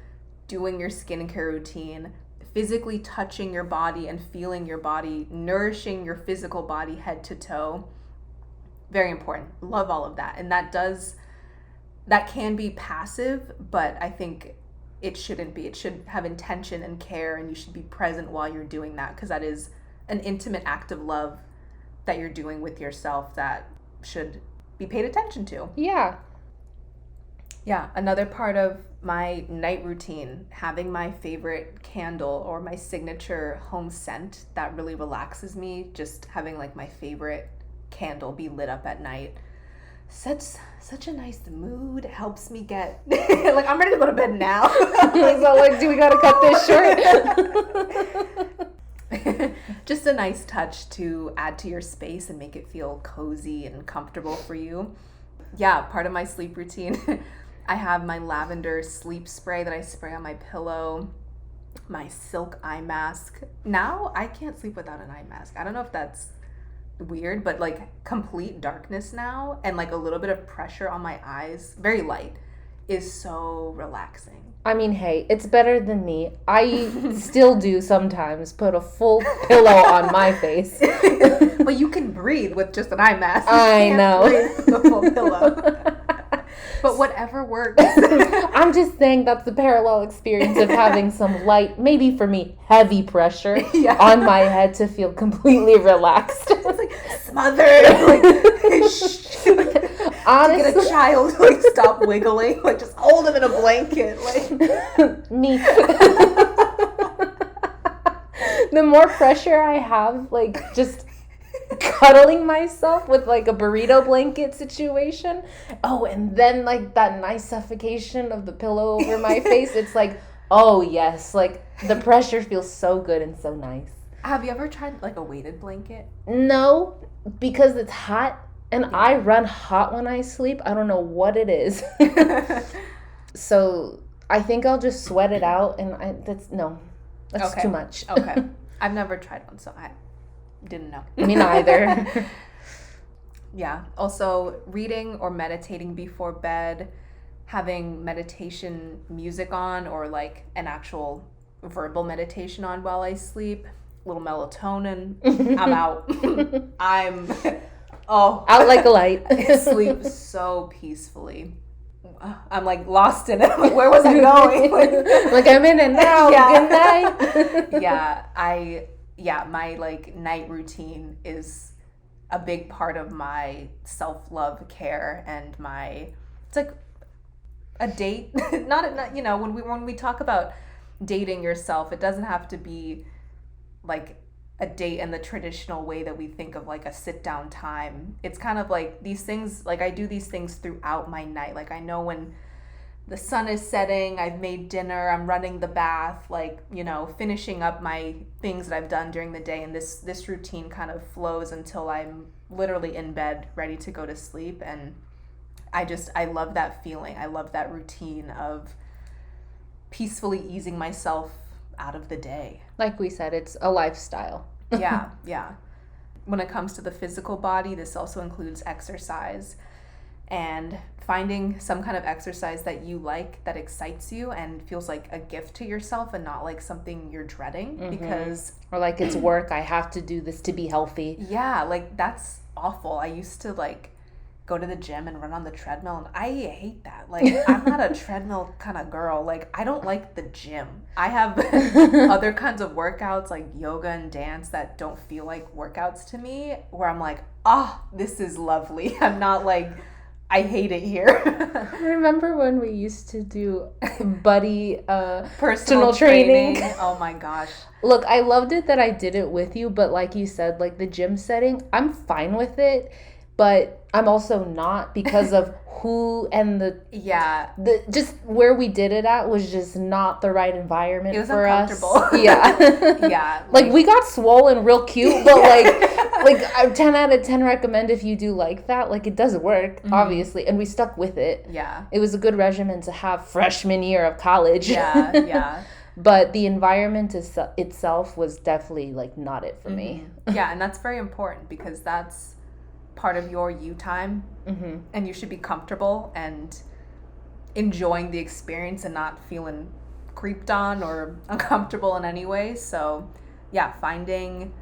doing your skincare routine, physically touching your body and feeling your body, nourishing your physical body head to toe. Very important. Love all of that. And that can be passive, but I think it shouldn't be. It should have intention and care, and you should be present while you're doing that, because that is an intimate act of love that you're doing with yourself that should be paid attention to. Yeah. Yeah, another part of my night routine, having my favorite candle or my signature home scent that really relaxes me, just having like my favorite candle be lit up at night. Such a nice mood. It helps me get like, I'm ready to go to bed now. So like, do we gotta cut this short? Just a nice touch to add to your space and make it feel cozy and comfortable for you. Yeah, part of my sleep routine, I have my lavender sleep spray that I spray on my pillow, my silk eye mask. Now I can't sleep without an eye mask. I don't know if that's weird, but like complete darkness now and like a little bit of pressure on my eyes, very light, is so relaxing. I mean, hey, it's better than me. I still do sometimes put a full pillow on my face. But you can breathe with just an eye mask. I know. Breathe with a full pillow. But whatever works. I'm just saying that's the parallel experience of having some light, maybe for me, heavy pressure on my head to feel completely relaxed. It's like smothered. Like, honestly, to get a child to like stop wiggling, like just hold him in a blanket, like me. The more pressure I have, like just cuddling myself with like a burrito blanket situation. Oh, and then like that nice suffocation of the pillow over my face. It's like, oh yes, like the pressure feels so good and so nice. Have you ever tried like a weighted blanket? No, because it's hot and I run hot when I sleep. I don't know what it is. So I think I'll just sweat it out, and that's okay. Too much. Okay. I've never tried one, so I didn't know. Me neither. Yeah. Also, reading or meditating before bed, having meditation music on or like an actual verbal meditation on while I sleep, a little melatonin, I'm out. Out like a light. I sleep so peacefully. I'm like lost in it. I'm like, where was I going? Like I'm in it now. Yeah. Good night. My like night routine is a big part of my self-love care and it's like a date. not you know, when we talk about dating yourself, it doesn't have to be like a date in the traditional way that we think of, like a sit down time. It's kind of like these things, like I do these things throughout my night. Like I know when the sun is setting, I've made dinner, I'm running the bath, like, you know, finishing up my things that I've done during the day. And this routine kind of flows until I'm literally in bed, ready to go to sleep. And I love that feeling. I love that routine of peacefully easing myself out of the day. Like we said, it's a lifestyle. Yeah. When it comes to the physical body, this also includes exercise and finding some kind of exercise that you like, that excites you and feels like a gift to yourself and not like something you're dreading. Because or like it's work, I have to do this to be healthy. Yeah, like that's awful. I used to like go to the gym and run on the treadmill, and I hate that. Like I'm not a treadmill kind of girl. Like I don't like the gym. I have other kinds of workouts like yoga and dance that don't feel like workouts to me, where I'm like, this is lovely. I'm not like, I hate it here. Remember when we used to do buddy personal training? Oh my gosh. Look, I loved it that I did it with you, but like you said, like the gym setting, I'm fine with it. But I'm also not, because of who and the just where we did it at was just not the right environment for us. It was uncomfortable. Yeah. Like we got swollen real cute, but like I 10 out of 10 recommend if you do like that. Like it does work, obviously, and we stuck with it. Yeah. It was a good regimen to have freshman year of college. Yeah. But the environment itself was definitely like not it for me. Yeah, and that's very important because that's part of your you time, and you should be comfortable and enjoying the experience and not feeling creeped on or uncomfortable in any way. So yeah, finding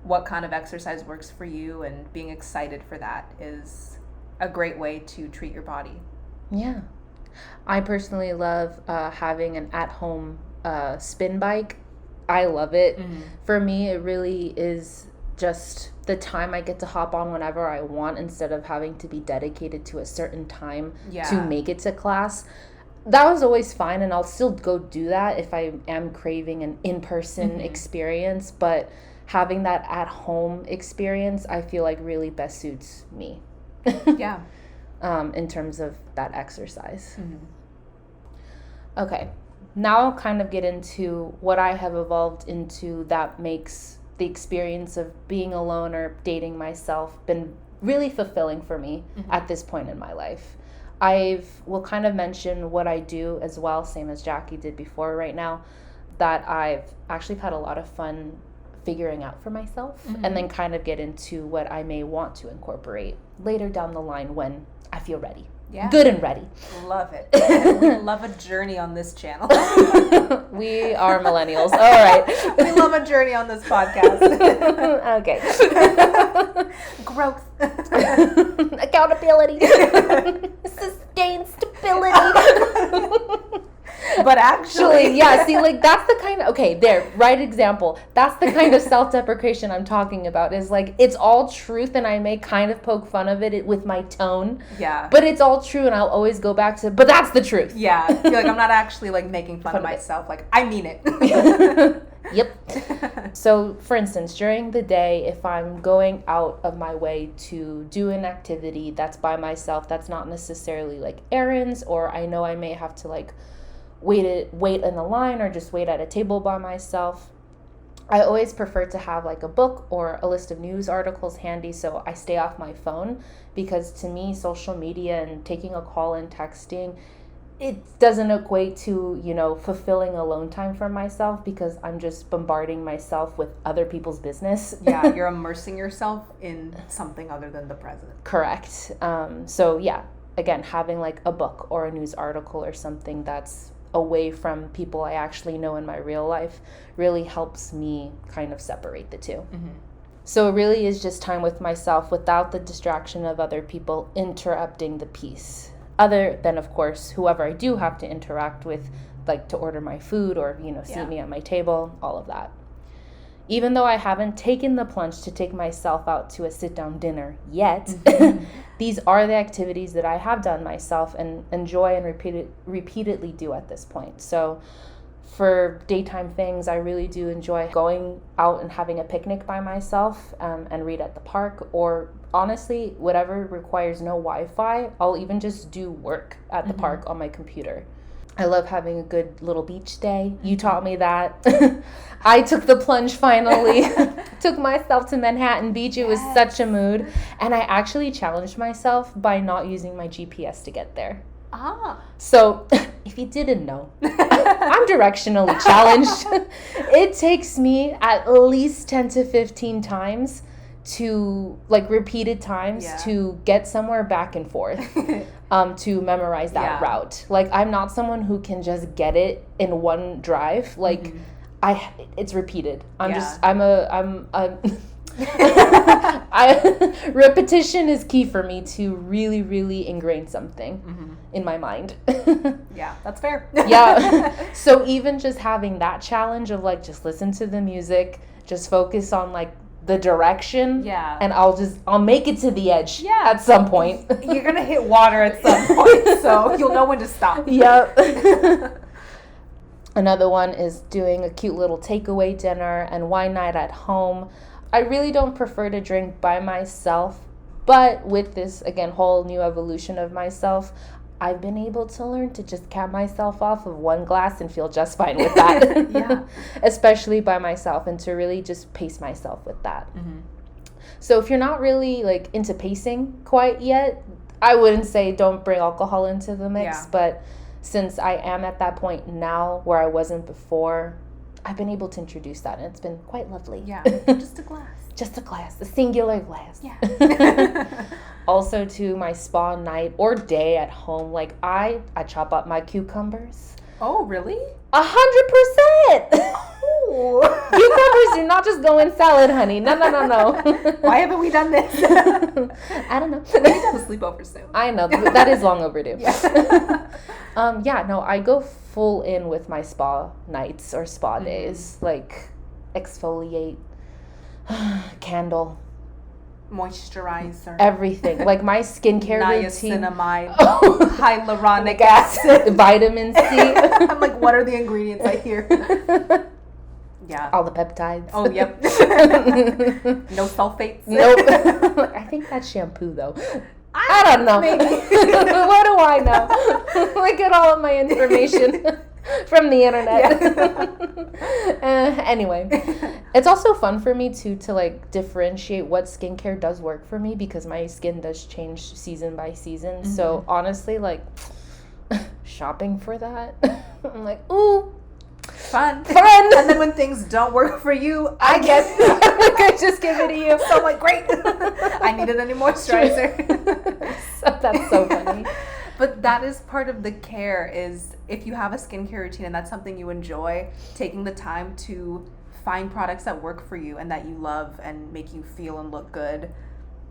what kind of exercise works for you and being excited for that is a great way to treat your body. Yeah. I personally love having an at-home spin bike. I love it. For me, it really is just the time I get to hop on whenever I want instead of having to be dedicated to a certain time to make it to class. That was always fine, and I'll still go do that if I am craving an in-person experience, but having that at-home experience, I feel like really best suits me. Yeah. In terms of that exercise. Okay, now I'll kind of get into what I have evolved into that makes the experience of being alone or dating myself been really fulfilling for me at this point in my life. Will kind of mention what I do as well, same as Jackie did before right now, that I've actually had a lot of fun figuring out for myself, and then kind of get into what I may want to incorporate later down the line when I feel ready. Yeah. Good and ready. Love it. We love a journey on this channel. We are millennials. All right. We love a journey on this podcast. Okay. Growth. Accountability. Sustained stability. But actually, yeah, see, like, that's the kind of, okay, there, right example. That's the kind of self-deprecation I'm talking about, is like, it's all truth, and I may kind of poke fun of it with my tone. Yeah. But it's all true, and I'll always go back to, but that's the truth. Yeah. I feel like I'm not actually, like, making fun of myself. Like, I mean it. Yep. So, for instance, during the day, if I'm going out of my way to do an activity that's by myself, that's not necessarily, like, errands, or I know I may have to, like, wait in the line or just wait at a table by myself, I always prefer to have like a book or a list of news articles handy so I stay off my phone, because to me, social media and taking a call and texting, it doesn't equate to, fulfilling alone time for myself, because I'm just bombarding myself with other people's business. Yeah, you're immersing yourself in something other than the present. Correct. So yeah, again, having like a book or a news article or something that's away from people I actually know in my real life really helps me kind of separate the two. So it really is just time with myself without the distraction of other people interrupting the peace. Other than, of course, whoever I do have to interact with, like to order my food or, seat me at my table, all of that. Even though I haven't taken the plunge to take myself out to a sit-down dinner yet, these are the activities that I have done myself and enjoy and repeatedly do at this point. So for daytime things, I really do enjoy going out and having a picnic by myself and read at the park, or honestly, whatever requires no Wi-Fi, I'll even just do work at the park on my computer. I love having a good little beach day. You taught me that. I took the plunge finally. Took myself to Manhattan Beach. It was such a mood. And I actually challenged myself by not using my GPS to get there. So, if you didn't know, I'm directionally challenged. It takes me at least 10 to 15 times to, like, repeated times to get somewhere back and forth to memorize that route. Like, I'm not someone who can just get it in one drive. Like, it's repeated. Repetition is key for me to really, really ingrain something in my mind. Yeah, that's fair. Yeah. So even just having that challenge of like, just listen to the music, just focus on like the direction. Yeah. And I'll make it to the edge at some point. You're going to hit water at some point, so you'll know when to stop. Yep. Another one is doing a cute little takeaway dinner and wine night at home. I really don't prefer to drink by myself, but with this, again, whole new evolution of myself, I've been able to learn to just cap myself off of one glass and feel just fine with that. Yeah. Especially by myself, and to really just pace myself with that. So if you're not really like into pacing quite yet, I wouldn't say don't bring alcohol into the mix, but since I am at that point now where I wasn't before, I've been able to introduce that, and it's been quite lovely. Yeah, just a glass. Just a glass, a singular glass. Yeah. Also to my spa night or day at home, like I chop up my cucumbers. Oh, really? 100%. Oh. Cucumbers do not just go in salad, honey. No. Why haven't we done this? I don't know. We need to have a sleepover soon. I know, that is long overdue. Yeah. I go full in with my spa nights or spa days. Like exfoliate, candle, moisturizer, everything. Like my skincare routine. Niacinamide, hyaluronic acid, vitamin C. I'm like, what are the ingredients I hear? Yeah. All the peptides. Oh, yep. No sulfates. Nope. I think that's shampoo though. I don't know. Maybe. What do I know? I get all of my information from the internet. Yeah. Anyway, it's also fun for me to like differentiate what skincare does work for me, because my skin does change season by season. Mm-hmm. So honestly, like shopping for that, I'm like, ooh, fun. And then when things don't work for you, I guess I just give it to you. So I'm like, great. I needed any moisturizer. That's so funny. But that is part of the care, is if you have a skincare routine and that's something you enjoy, taking the time to find products that work for you and that you love and make you feel and look good.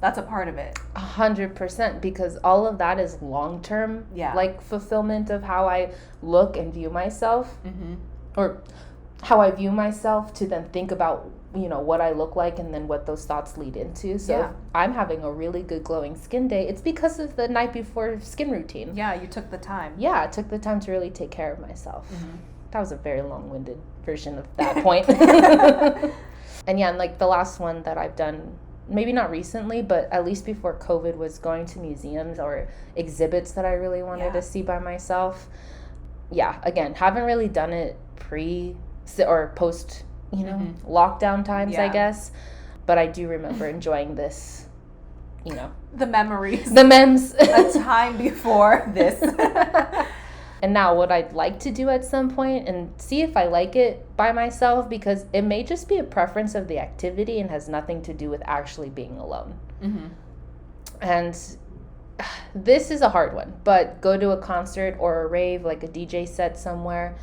That's a part of it. 100%, because all of that is long-term, like fulfillment of how I look and view myself, or how I view myself, to then think about, what I look like and then what those thoughts lead into. So if I'm having a really good glowing skin day, it's because of the night before skin routine. Yeah, you took the time. Yeah, I took the time to really take care of myself. That was a very long-winded version of that point. And like the last one that I've done, maybe not recently, but at least before COVID, was going to museums or exhibits that I really wanted to see by myself. Yeah, again, haven't really done it pre or post, lockdown times, I guess. But I do remember enjoying this, the memories. The memes. A time before this. And now what I'd like to do at some point, and see if I like it by myself, because it may just be a preference of the activity and has nothing to do with actually being alone. And this is a hard one, but go to a concert or a rave, like a DJ set somewhere.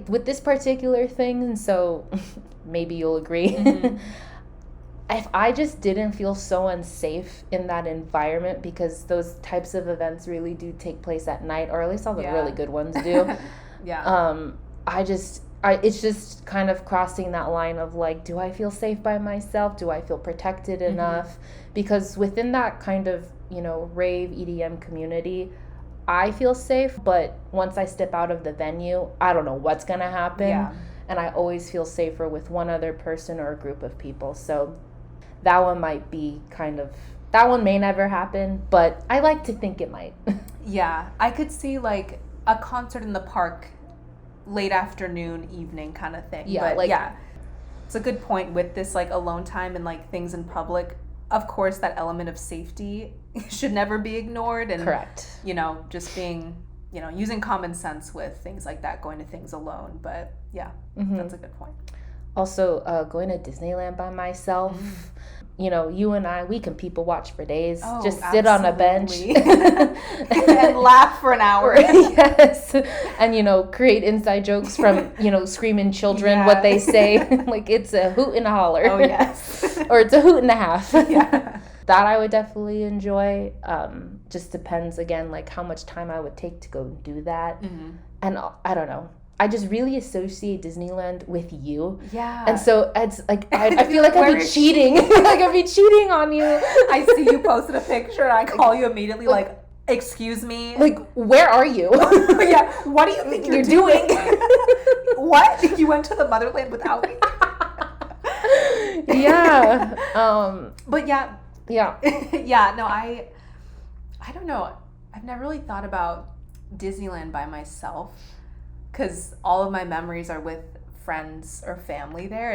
With this particular thing, and so maybe you'll agree, if I just didn't feel so unsafe in that environment, because those types of events really do take place at night, or at least all the really good ones do. It's just kind of crossing that line of like, do I feel safe by myself? Do I feel protected enough? Because within that kind of, rave EDM community, I feel safe, but once I step out of the venue, I don't know what's going to happen. Yeah. And I always feel safer with one other person or a group of people. So that one might be that one may never happen, but I like to think it might. Yeah, I could see like a concert in the park, late afternoon, evening kind of thing. Yeah, but it's a good point with this like alone time and like things in public. Of course, that element of safety should never be ignored. And, correct. Just being, using common sense with things like that, going to things alone. But yeah, that's a good point. Also, going to Disneyland by myself. You and I, we can people watch for days. Just sit on a bench. And laugh for an hour. Yes. And, create inside jokes from, screaming children, what they say. Like, it's a hoot and a holler. Oh, yes. Or it's a hoot and a half. Yeah. That I would definitely enjoy. Just depends, again, like how much time I would take to go do that. And I don't know. I just really associate Disneyland with you. Yeah. And so it's like, I feel like I'd be cheating. Like I'd be cheating on you. I see you posted a picture and I call you immediately like, excuse me. Like, where are you? Yeah. What do you think you're doing? What? You went to the motherland without me? Yeah. But yeah. Yeah. Yeah. No, I don't know. I've never really thought about Disneyland by myself, because all of my memories are with friends or family there.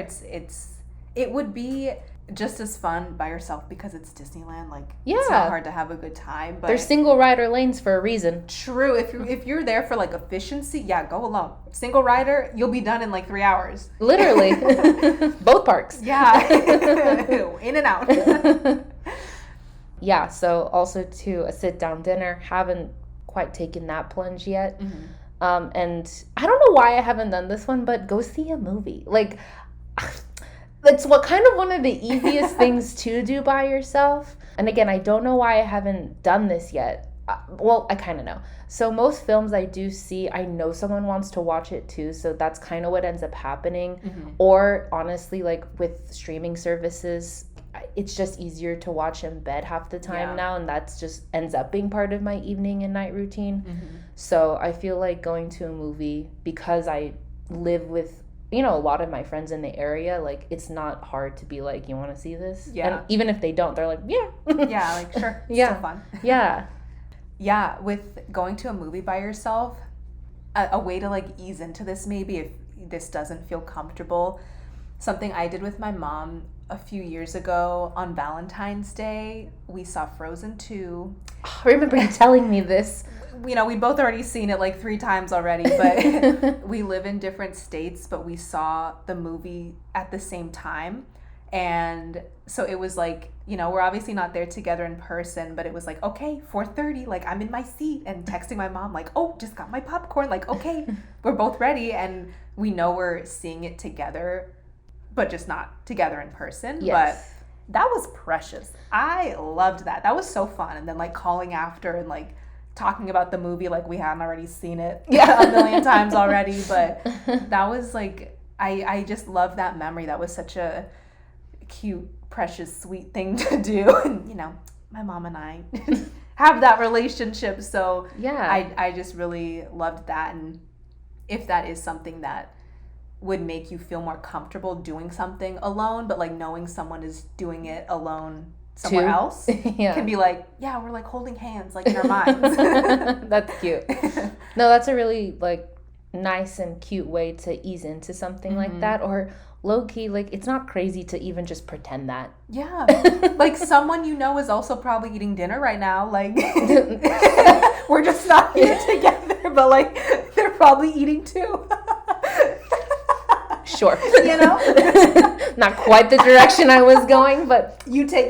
It would be just as fun by yourself because it's Disneyland. Like, yeah, it's not hard to have a good time. But there's single rider lanes for a reason. True. If you're there for like efficiency, yeah, go alone. Single rider, you'll be done in like 3 hours. Literally. Both parks. Yeah. In and out. Yeah, so also to a sit-down dinner, haven't quite taken that plunge yet. Mm-hmm. And I don't know why I haven't done this one, but go see a movie. Like, it's one of the easiest things to do by yourself. And again, I don't know why I haven't done this yet. Well, I kind of know. So most films I do see, I know someone wants to watch it too. So that's kind of what ends up happening. Mm-hmm. Or honestly, like with streaming services, it's just easier to watch in bed half the time now, and that's just ends up being part of my evening and night routine. Mm-hmm. So I feel like going to a movie, because I live with, you know, a lot of my friends in the area, like it's not hard to be like, you want to see this? Yeah. And even if they don't, they're like, yeah. Yeah, like sure. It's yeah. still fun. Yeah. Yeah, with going to a movie by yourself, a way to like ease into this maybe if this doesn't feel comfortable. Something I did with my mom a few years ago on Valentine's Day, we saw Frozen 2. I remember you telling me this. You know, we both already seen it like 3 times already, but we live in different states, but we saw the movie at the same time. And so it was like, you know, we're obviously not there together in person, but it was like, okay, 4:30, like I'm in my seat, and texting my mom like, oh, just got my popcorn, like, okay, we're both ready, and we know we're seeing it together, but just not together in person. Yes. But that was precious. I loved that. That was so fun. And then like calling after and like talking about the movie like we hadn't already seen it a million times already. But that was like, I just love that memory. That was such a cute, precious, sweet thing to do. And, you know, my mom and I have that relationship. So yeah, I just really loved that. And if that is something that would make you feel more comfortable doing something alone, but like knowing someone is doing it alone somewhere else can be like, yeah, we're like holding hands like in our minds. That's cute. No, that's a really like nice and cute way to ease into something like that. Or low-key, like it's not crazy to even just pretend that. Yeah. Like someone you know is also probably eating dinner right now, like we're just not here together, but like they're probably eating too. Sure. You know? Not quite the direction I was going, but you take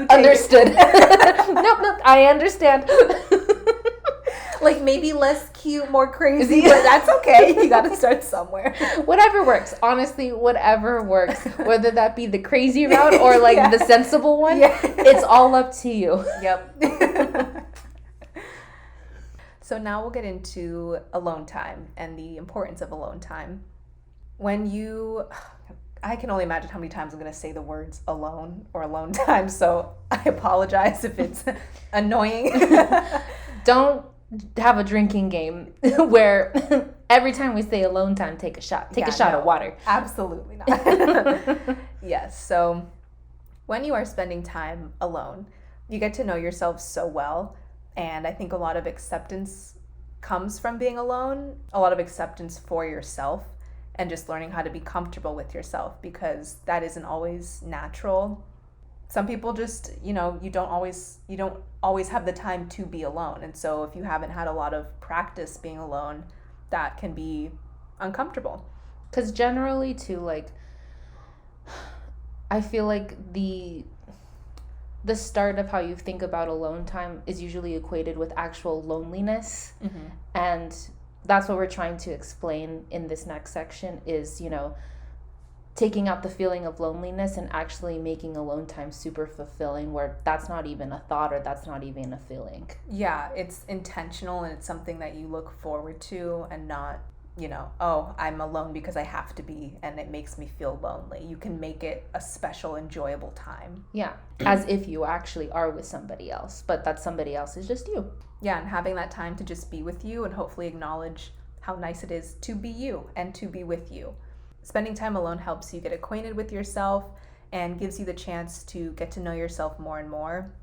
understood. Nope, I understand. Like maybe less cute, more crazy, but that's okay. You gotta start somewhere. Whatever works. Honestly, whatever works. Whether that be the crazy route or like the sensible one, it's all up to you. Yep. So now we'll get into alone time and the importance of alone time. I can only imagine how many times I'm going to say the words alone or alone time, so I apologize if it's annoying. Don't have a drinking game where every time we say alone time, take a shot. Take a shot of water. Absolutely not. Yes, so when you are spending time alone, you get to know yourself so well, and I think a lot of acceptance comes from being alone, a lot of acceptance for yourself, and just learning how to be comfortable with yourself, because that isn't always natural. Some people just, you know, you don't always have the time to be alone. And so if you haven't had a lot of practice being alone, that can be uncomfortable. Because generally too, like, I feel like the start of how you think about alone time is usually equated with actual loneliness. Mm-hmm. And that's what we're trying to explain in this next section is, you know, taking out the feeling of loneliness and actually making alone time super fulfilling, where that's not even a thought or that's not even a feeling. Yeah, it's intentional and it's something that you look forward to, and not, you know, oh, I'm alone because I have to be and it makes me feel lonely. You can make it a special, enjoyable time. Yeah, as if you actually are with somebody else, but that somebody else is just you. Yeah, and having that time to just be with you and hopefully acknowledge how nice it is to be you and to be with you. Spending time alone helps you get acquainted with yourself and gives you the chance to get to know yourself more and more.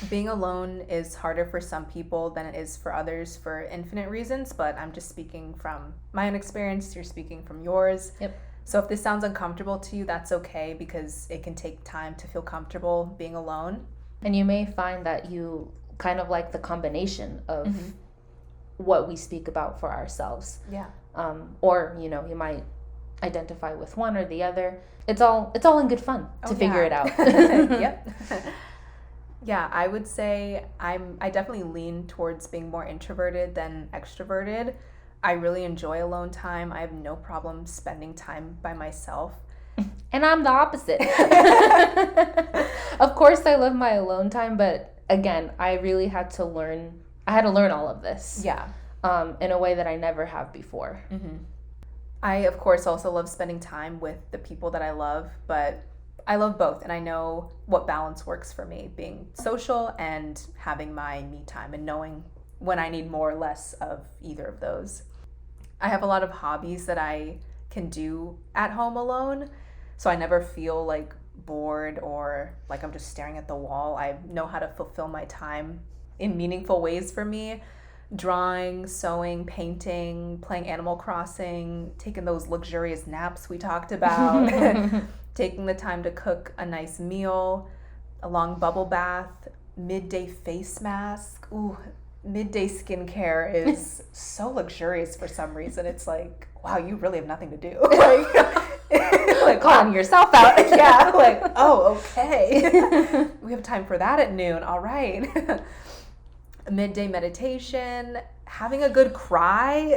Being alone is harder for some people than it is for others for infinite reasons, but I'm just speaking from my own experience. You're speaking from yours. Yep. So if this sounds uncomfortable to you, that's okay, because it can take time to feel comfortable being alone. And you may find that you kind of like the combination of what we speak about for ourselves. Yeah. Or, you know, you might identify with one or the other. It's all in good fun to figure it out. Yep. Yeah, I would say I definitely lean towards being more introverted than extroverted. I really enjoy alone time. I have no problem spending time by myself. And I'm the opposite. Of course, I love my alone time, but again, I really had to learn all of this. Yeah. In a way that I never have before. Mm-hmm. I, of course, also love spending time with the people that I love, but I love both, and I know what balance works for me, being social and having my me time and knowing when I need more or less of either of those. I have a lot of hobbies that I can do at home alone, so I never feel like bored or like I'm just staring at the wall. I know how to fulfill my time in meaningful ways for me. Drawing, sewing, painting, playing Animal Crossing, taking those luxurious naps we talked about, taking the time to cook a nice meal, a long bubble bath, midday face mask. Ooh, midday skincare is so luxurious for some reason. It's like, wow, you really have nothing to do. Like calling yourself out. Yeah, like, oh, okay. We have time for that at noon. All right. Midday meditation, having a good cry.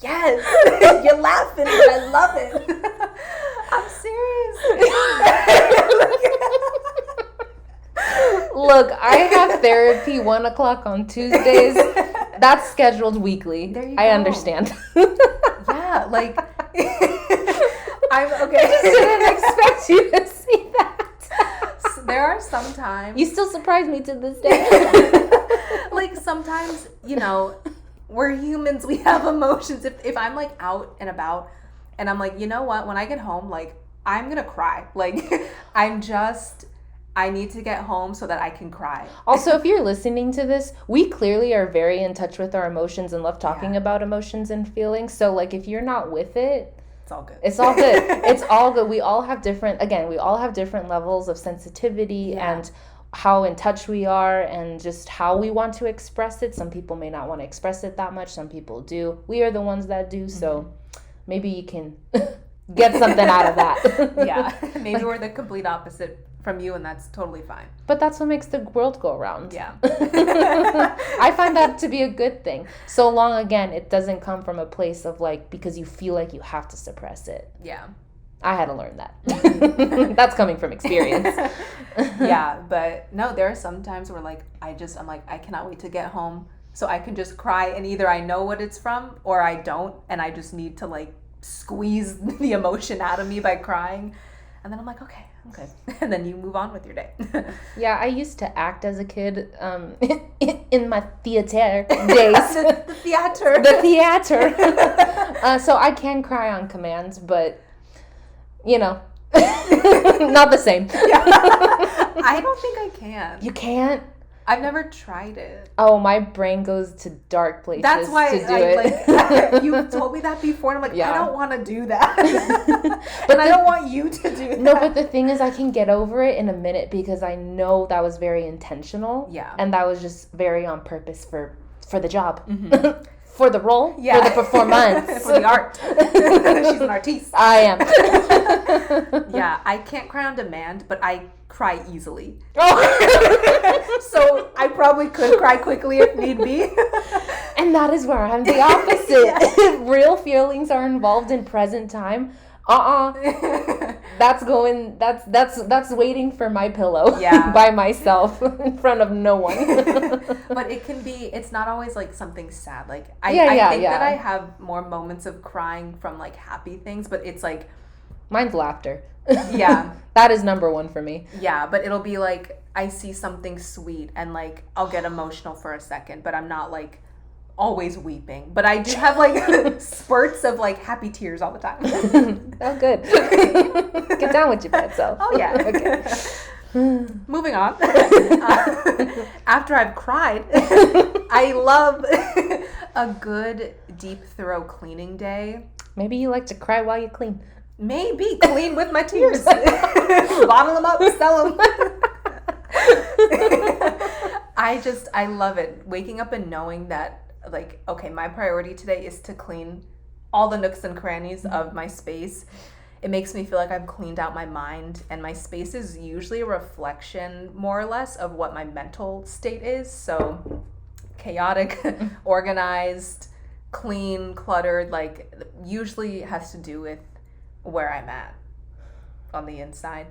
Yes, you're laughing, but I love it. I'm serious. Look, I have therapy 1:00 on Tuesdays. That's scheduled weekly. There you I go. Understand. Yeah, like I'm okay. I just didn't expect you to see that. There are some times. You still surprise me to this day. Like sometimes, you know, we're humans, we have emotions. If I'm like out and about and I'm like, you know what, when I get home, like I'm gonna cry. Like I need to get home so that I can cry. Also, if you're listening to this, we clearly are very in touch with our emotions and love talking about emotions and feelings. So like if you're not with it, it's all good. It's all good. It's all good. We all have different levels of sensitivity and how in touch we are and just how we want to express it. Some people may not want to express it that much. Some people do. We are the ones that do. So maybe you can get something out of that. Yeah. Maybe we're the complete opposite from you, and that's totally fine. But that's what makes the world go around. Yeah. I find that to be a good thing. So long, again, it doesn't come from a place of like, because you feel like you have to suppress it. Yeah. I had to learn that. That's coming from experience. Yeah, but no, there are some times where like I'm like, I cannot wait to get home so I can just cry, and either I know what it's from or I don't, and I just need to like squeeze the emotion out of me by crying. And then I'm like, okay, I'm good. And then you move on with your day. Yeah, I used to act as a kid in my theater days. The theater. The theater. So I can cry on command, but, you know, not the same. Yeah. I don't think I can. You can't? I've never tried it. Oh, my brain goes to dark places. That's why to do it. Like, you told me that before, and I'm like, I don't want to do that. And I don't want you to do that. No, but the thing is, I can get over it in a minute because I know that was very intentional. Yeah. And that was just very on purpose for the job. Mm-hmm. For the role, for the performance. For the art. She's an artiste. I am. Yeah, I can't cry on demand, but I cry easily. Oh. So I probably could cry quickly if need be. And that is where I'm the opposite. If real feelings are involved in present time, that's waiting for my pillow by myself in front of no one. But it's not always like something sad. Like I think that I have more moments of crying from like happy things, but it's like mine's laughter. Yeah. That is number one for me. Yeah, but it'll be like I see something sweet and like I'll get emotional for a second, but I'm not like always weeping, but I do have like spurts of like happy tears all the time. Oh, good. Get down with your bed self. Oh yeah. Okay. Moving on. After I've cried, I love a good deep throw cleaning day. Maybe you like to cry while you clean. Maybe. Clean with my tears. Bottle them up, sell them. I love it. Waking up and knowing that, like, okay, my priority today is to clean all the nooks and crannies of my space. It makes me feel like I've cleaned out my mind, and my space is usually a reflection, more or less, of what my mental state is. So chaotic, organized, clean, cluttered, like, usually has to do with where I'm at on the inside.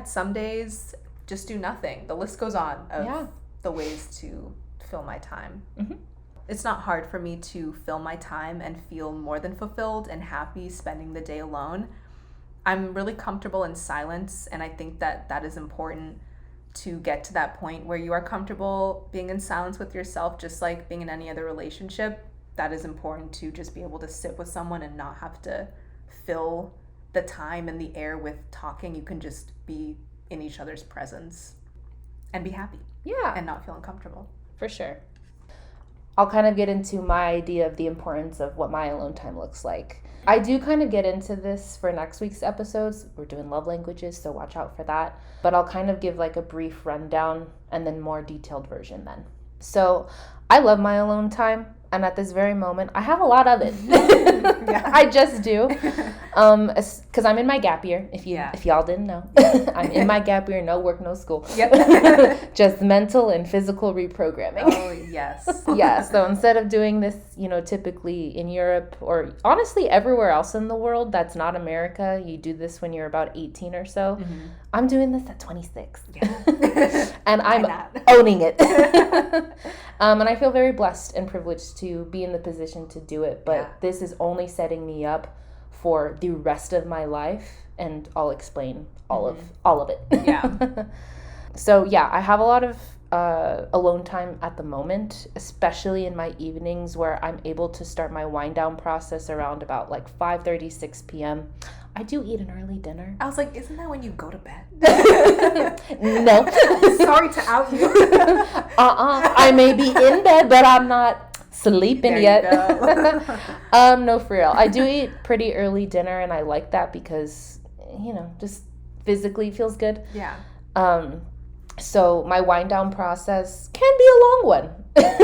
Some days just do nothing. The list goes on of the ways to fill my time. Mm-hmm. It's not hard for me to fill my time and feel more than fulfilled and happy spending the day alone. I'm really comfortable in silence, and I think that is important to get to that point where you are comfortable being in silence with yourself, just like being in any other relationship. That is important to just be able to sit with someone and not have to fill the time and the air with talking. You can just be in each other's presence and be happy. Yeah. And not feel uncomfortable. For sure. I'll kind of get into my idea of the importance of what my alone time looks like. I do kind of get into this for next week's episodes. We're doing love languages, so watch out for that. But I'll kind of give like a brief rundown and then more detailed version then. So I love my alone time. And at this very moment, I have a lot of it. I just do. Because I'm in my gap year, if y'all didn't know. I'm in my gap year, no work, no school. Yep. Just mental and physical reprogramming. Oh, yes. Yeah, so instead of doing this, typically in Europe or honestly everywhere else in the world that's not America, you do this when you're about 18 or so. Mm-hmm. I'm doing this at 26. Yeah. And I'm owning it. And I feel very blessed and privileged to be in the position to do it. But this is only setting me up for the rest of my life. And I'll explain all of it. Yeah. So, I have a lot of alone time at the moment, especially in my evenings where I'm able to start my wind down process around about like 5:30, 6 p.m. I do eat an early dinner. I was like, isn't that when you go to bed? No. Sorry to out you. I may be in bed, but I'm not sleeping yet. No, for real. I do eat pretty early dinner, and I like that because, just physically feels good. Yeah. So my wind down process can be a long one.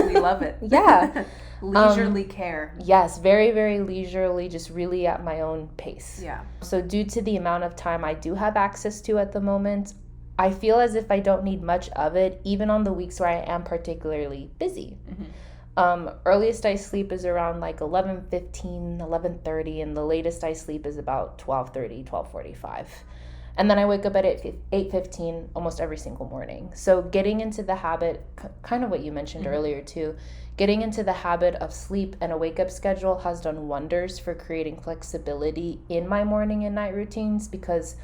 We love it. Yeah. Leisurely care. Yes, very, very leisurely, just really at my own pace. Yeah. So due to the amount of time I do have access to at the moment, I feel as if I don't need much of it, even on the weeks where I am particularly busy. Mm-hmm. Earliest I sleep is around like 11:15, 11:30, and the latest I sleep is about 12:30, 12:45. And then I wake up at 8:15 almost every single morning. So getting into the habit, kind of what you mentioned earlier too, getting into the habit of sleep and a wake-up schedule has done wonders for creating flexibility in my morning and night routines because,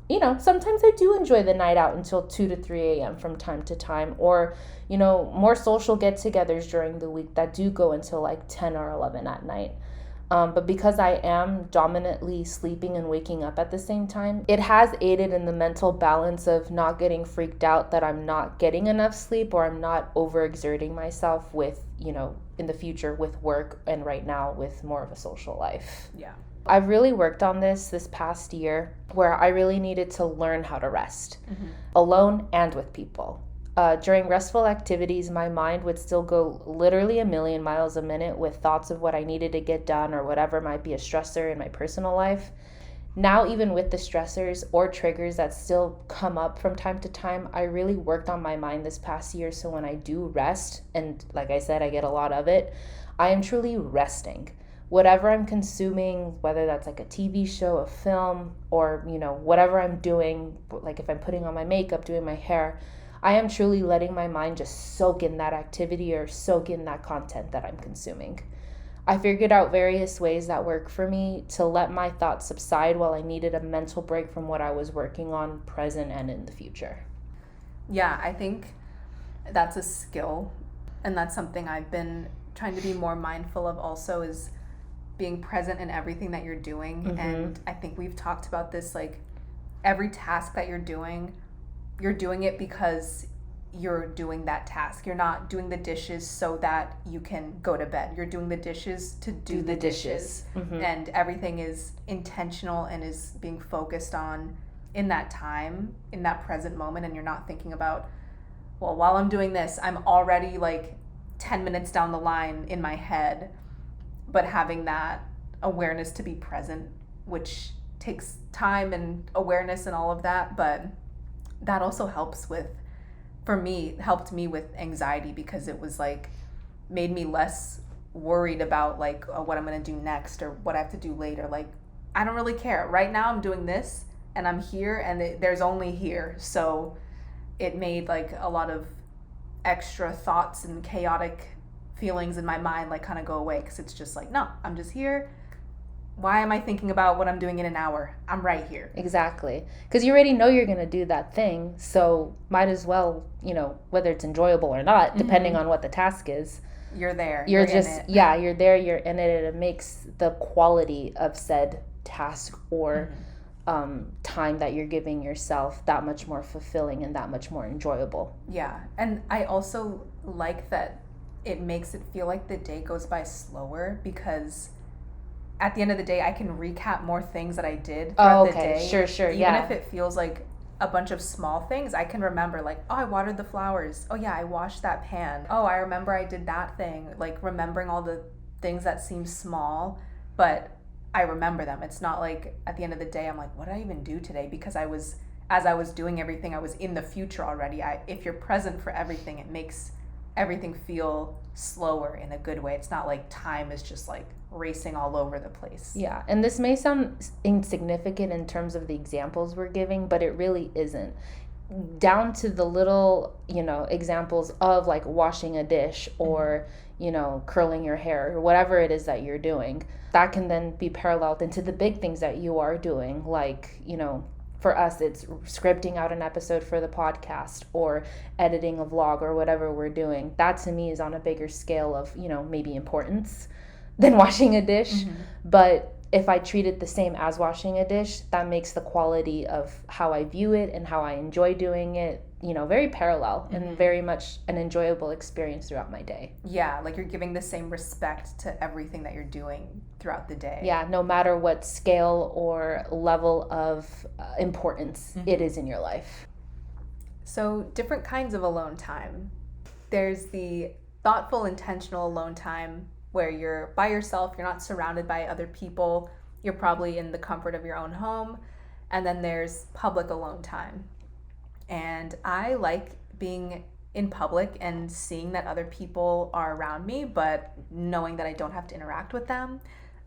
sometimes I do enjoy the night out until 2 to 3 a.m. from time to time, or, more social get-togethers during the week that do go until like 10 or 11 at night. But because I am dominantly sleeping and waking up at the same time, it has aided in the mental balance of not getting freaked out that I'm not getting enough sleep or I'm not overexerting myself with, in the future with work and right now with more of a social life. Yeah. I've really worked on this past year where I really needed to learn how to rest alone and with people. During restful activities, my mind would still go literally a million miles a minute with thoughts of what I needed to get done or whatever might be a stressor in my personal life. Now, even with the stressors or triggers that still come up from time to time, I really worked on my mind this past year. So when I do rest, and like I said, I get a lot of it, I am truly resting. Whatever I'm consuming, whether that's like a TV show, a film, or, whatever I'm doing, like if I'm putting on my makeup, doing my hair, I am truly letting my mind just soak in that activity or soak in that content that I'm consuming. I figured out various ways that work for me to let my thoughts subside while I needed a mental break from what I was working on, present and in the future. Yeah, I think that's a skill, and that's something I've been trying to be more mindful of also, is being present in everything that you're doing. And I think we've talked about this like every task that you're doing it because you're doing that task. You're not doing the dishes so that you can go to bed. You're doing the dishes to do the dishes. Mm-hmm. And everything is intentional and is being focused on in that time, in that present moment. And you're not thinking about, well, while I'm doing this, I'm already like 10 minutes down the line in my head. But having that awareness to be present, which takes time and awareness and all of that. But that also helped me with anxiety, because it was like made me less worried about like what I'm going to do next or what I have to do later. Like, I don't really care. Right now I'm doing this and I'm here, and there's only here. So it made like a lot of extra thoughts and chaotic feelings in my mind like kind of go away, because it's just like, no, I'm just here. Why am I thinking about what I'm doing in an hour? I'm right here. Exactly. Because you already know you're going to do that thing. So might as well, whether it's enjoyable or not, depending on what the task is. You're there. You're just, you're there. You're in it. And it makes the quality of said task or time that you're giving yourself that much more fulfilling and that much more enjoyable. Yeah. And I also like that it makes it feel like the day goes by slower, because at the end of the day, I can recap more things that I did throughout the day. Sure, Even if it feels like a bunch of small things, I can remember like, oh, I watered the flowers. Oh yeah, I washed that pan. Oh, I remember I did that thing. Like remembering all the things that seem small, but I remember them. It's not like at the end of the day, I'm like, what did I even do today? Because as I was doing everything, I was in the future already. If you're present for everything, it makes everything feel slower in a good way. It's not like time is just like racing all over the place. Yeah, and this may sound insignificant in terms of the examples we're giving, but it really isn't. Down to the little, examples of like washing a dish or, curling your hair or whatever it is that you're doing. That can then be paralleled into the big things that you are doing, like, for us, it's scripting out an episode for the podcast or editing a vlog or whatever we're doing. That to me is on a bigger scale of, maybe importance than washing a dish. Mm-hmm. But if I treat it the same as washing a dish, that makes the quality of how I view it and how I enjoy doing it, very parallel and very much an enjoyable experience throughout my day. Yeah, like you're giving the same respect to everything that you're doing throughout the day. Yeah, no matter what scale or level of importance it is in your life. So different kinds of alone time. There's the thoughtful, intentional alone time where you're by yourself, you're not surrounded by other people, you're probably in the comfort of your own home. And then there's public alone time. And I like being in public and seeing that other people are around me, but knowing that I don't have to interact with them.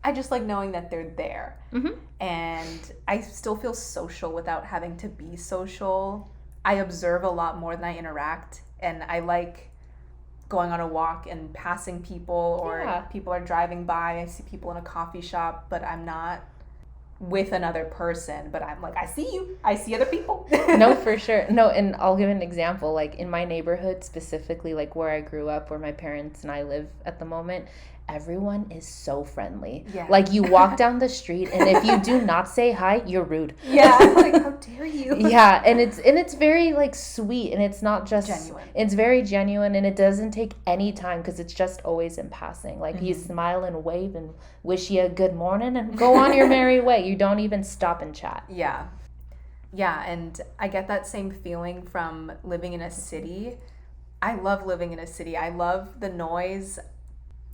I just like knowing that they're there. Mm-hmm. And I still feel social without having to be social. I observe a lot more than I interact, and I like going on a walk and passing people, or people are driving by. I see people in a coffee shop, but I'm not with another person, but I'm like, I see you. I see other people. No, for sure. No, and I'll give an example. Like in my neighborhood, specifically like where I grew up, where my parents and I live at the moment, everyone is so friendly. Yeah. Like you walk down the street and if you do not say hi, you're rude. Yeah. Like, how dare you? Yeah. And it's very like sweet, and it's not just genuine. It's very genuine, and it doesn't take any time because it's just always in passing. Like you smile and wave and wish you a good morning and go on your merry way. You don't even stop and chat. Yeah. Yeah. And I get that same feeling from living in a city. I love living in a city. I love the noise.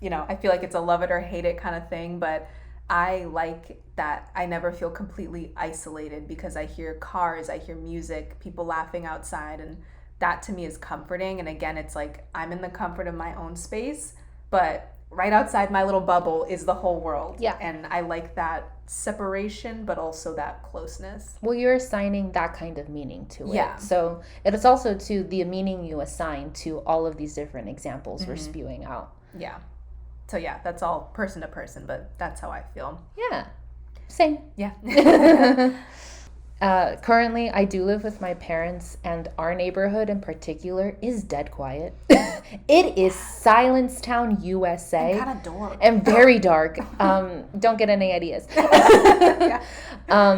I feel like it's a love it or hate it kind of thing, but I like that I never feel completely isolated because I hear cars, I hear music, people laughing outside, and that to me is comforting. And again, it's like I'm in the comfort of my own space, but right outside my little bubble is the whole world. Yeah. And I like that separation, but also that closeness. Well, you're assigning that kind of meaning to it. Yeah. So it is also to the meaning you assign to all of these different examples we're spewing out. Yeah. So yeah, that's all person to person, but that's how I feel. Yeah. Same. Yeah. Currently, I do live with my parents, and our neighborhood in particular is dead quiet. It is Silence Town, USA. And kind of dark. And very dark. Don't get any ideas. Yeah.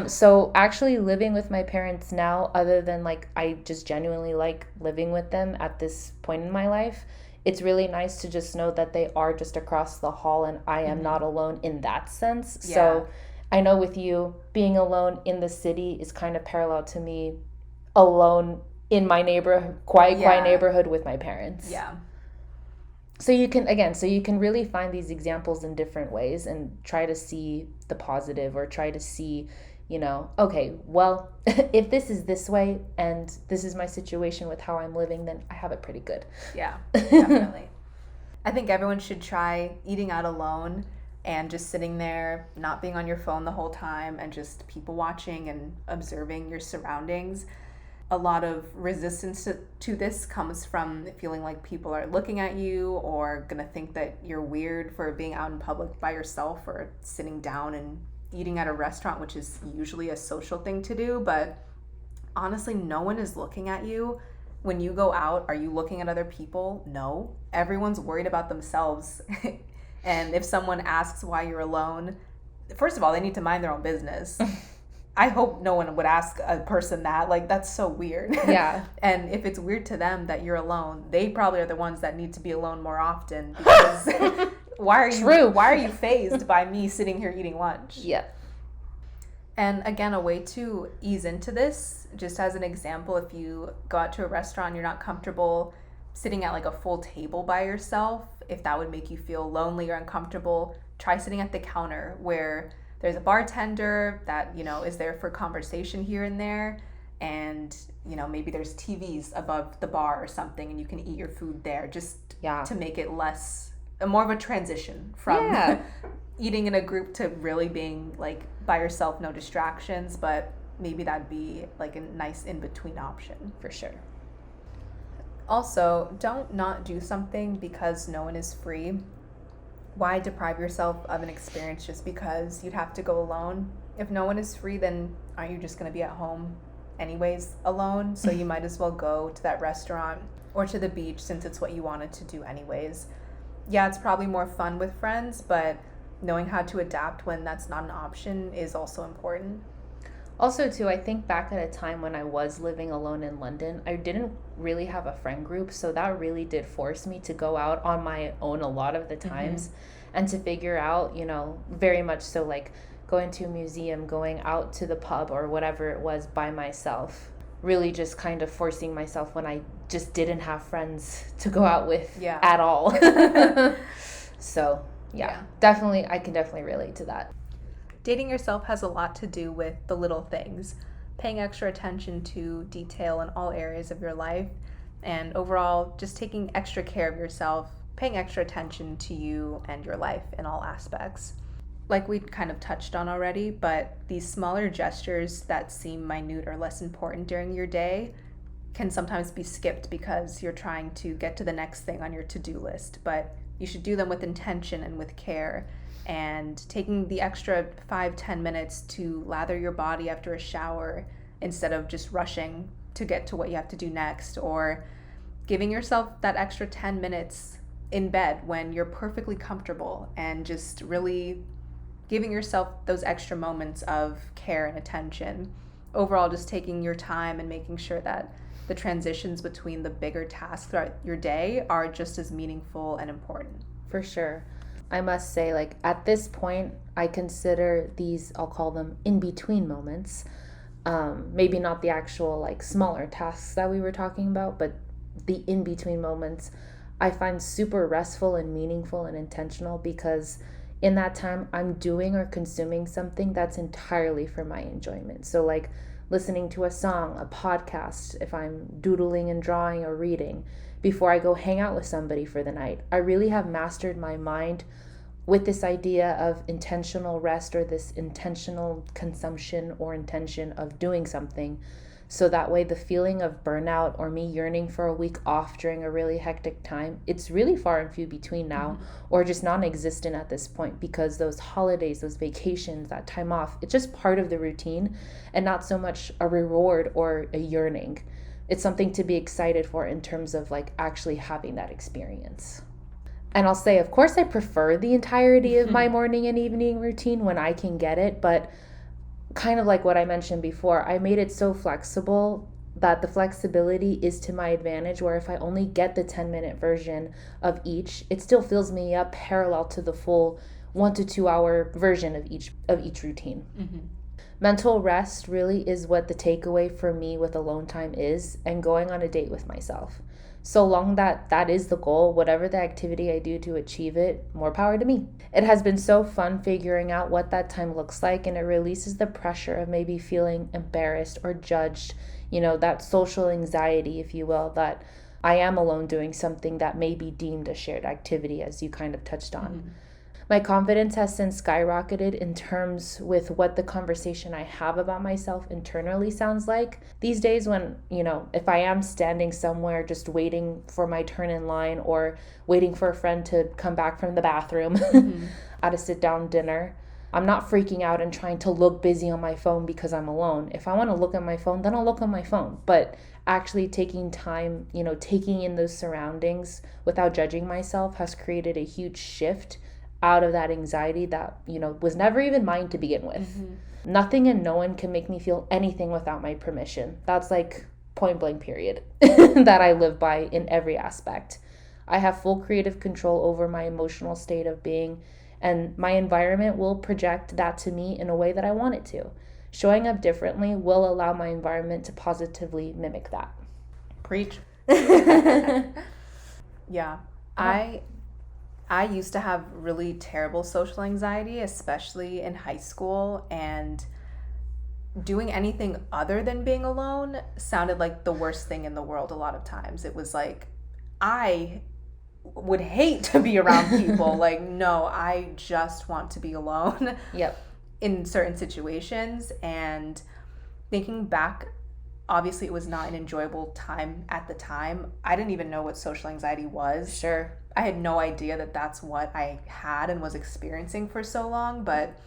So actually living with my parents now, other than like I just genuinely like living with them at this point in my life, it's really nice to just know that they are just across the hall and I am not alone in that sense. Yeah. So I know with you, being alone in the city is kind of parallel to me alone in my neighborhood, quiet neighborhood with my parents. Yeah. So you can really find these examples in different ways and try to see the positive, or try to see, okay, well, if this is this way and this is my situation with how I'm living, then I have it pretty good. Yeah, definitely. I think everyone should try eating out alone and just sitting there, not being on your phone the whole time, and just people watching and observing your surroundings. A lot of resistance to this comes from feeling like people are looking at you or gonna think that you're weird for being out in public by yourself or sitting down and eating at a restaurant, which is usually a social thing to do. But honestly, no one is looking at you. When you go out, are you looking at other people? No. Everyone's worried about themselves. And if someone asks why you're alone, first of all, they need to mind their own business. I hope no one would ask a person that. Like, that's so weird. Yeah. And if it's weird to them that you're alone, they probably are the ones that need to be alone more often. Because why are you fazed by me sitting here eating lunch? Yeah. And again, a way to ease into this, just as an example, if you go out to a restaurant and you're not comfortable sitting at like a full table by yourself, if that would make you feel lonely or uncomfortable, try sitting at the counter where there's a bartender that, is there for conversation here and there. And, maybe there's TVs above the bar or something and you can eat your food there, just to make it more of a transition from eating in a group to really being like by yourself, no distractions. But maybe that'd be like a nice in-between option. For sure. Also, don't not do something because no one is free. Why deprive yourself of an experience just because you'd have to go alone? If no one is free, then aren't you just going to be at home anyways alone? So you might as well go to that restaurant or to the beach since it's what you wanted to do anyways. Yeah, it's probably more fun with friends, but knowing how to adapt when that's not an option is also important. Also, too, I think back at a time when I was living alone in London, I didn't really have a friend group, so that really did force me to go out on my own a lot of the times and to figure out, very much so like going to a museum, going out to the pub or whatever it was by myself, really just kind of forcing myself when I just didn't have friends to go out with at all. So, definitely, I can definitely relate to that. Dating yourself has a lot to do with the little things, paying extra attention to detail in all areas of your life, and overall just taking extra care of yourself, paying extra attention to you and your life in all aspects. Like we kind of touched on already, but these smaller gestures that seem minute or less important during your day can sometimes be skipped because you're trying to get to the next thing on your to-do list, but you should do them with intention and with care. And taking the extra 5-10 minutes to lather your body after a shower instead of just rushing to get to what you have to do next, or giving yourself that extra 10 minutes in bed when you're perfectly comfortable, and just really giving yourself those extra moments of care and attention. Overall, just taking your time and making sure that the transitions between the bigger tasks throughout your day are just as meaningful and important. For sure. I must say, like, at this point, I consider these, I'll call them in-between moments. Maybe not the actual, like, smaller tasks that we were talking about, but the in-between moments I find super restful and meaningful and intentional, because in that time, I'm doing or consuming something that's entirely for my enjoyment. So, like, listening to a song, a podcast, if I'm doodling and drawing or reading, before I go hang out with somebody for the night. I really have mastered my mind with this idea of intentional rest, or this intentional consumption or intention of doing something, So that way the feeling of burnout or me yearning for a week off during a really hectic time, it's really far and few between now, or just non-existent at this point, because those holidays, those vacations, that time off, it's just part of the routine and not so much a reward or a yearning. It's something to be excited for in terms of like actually having that experience. And I'll say, of course, I prefer the entirety of my morning and evening routine when I can get it, but kind of like what I mentioned before, I made it so flexible that the flexibility is to my advantage, where if I only get the 10-minute version of each, it still fills me up parallel to the full 1 to 2 hour version of each routine. Mental rest really is what the takeaway for me with alone time is, and going on a date with myself. So long that is the goal, whatever the activity I do to achieve it, more power to me. It has been so fun figuring out what that time looks like, and it releases the pressure of maybe feeling embarrassed or judged, that social anxiety, if you will, that I am alone doing something that may be deemed a shared activity, as you kind of touched on. My confidence has since skyrocketed in terms with what the conversation I have about myself internally sounds like. These days when, if I am standing somewhere just waiting for my turn in line or waiting for a friend to come back from the bathroom at a sit-down dinner, I'm not freaking out and trying to look busy on my phone because I'm alone. If I want to look at my phone, then I'll look on my phone. But actually taking time, taking in those surroundings without judging myself has created a huge shift out of that anxiety that, was never even mine to begin with. Nothing and no one can make me feel anything without my permission. That's like point blank period that I live by in every aspect. I have full creative control over my emotional state of being, and my environment will project that to me in a way that I want it to. Showing up differently will allow my environment to positively mimic that. Preach. Yeah. I used to have really terrible social anxiety, especially in high school, and doing anything other than being alone sounded like the worst thing in the world a lot of times. It was like, I would hate to be around people. Like, no, I just want to be alone. Yep. In certain situations. And thinking back, obviously it was not an enjoyable time at the time. I didn't even know what social anxiety was. Sure. I had no idea that that's what I had and was experiencing for so long, but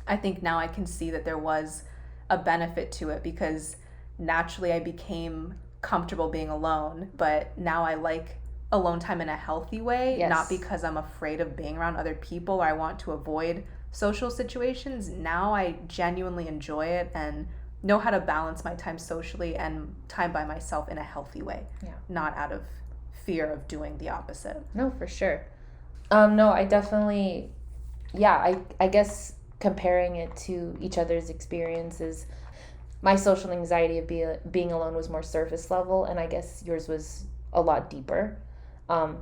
I think now I can see that there was a benefit to it, because naturally I became comfortable being alone, but now I like alone time in a healthy way, not because I'm afraid of being around other people or I want to avoid social situations. Now I genuinely enjoy it and know how to balance my time socially and time by myself in a healthy way, not out of fear of doing the opposite. No, for sure. No, I definitely, I guess comparing it to each other's experiences, my social anxiety of being alone was more surface level, and I guess yours was a lot deeper.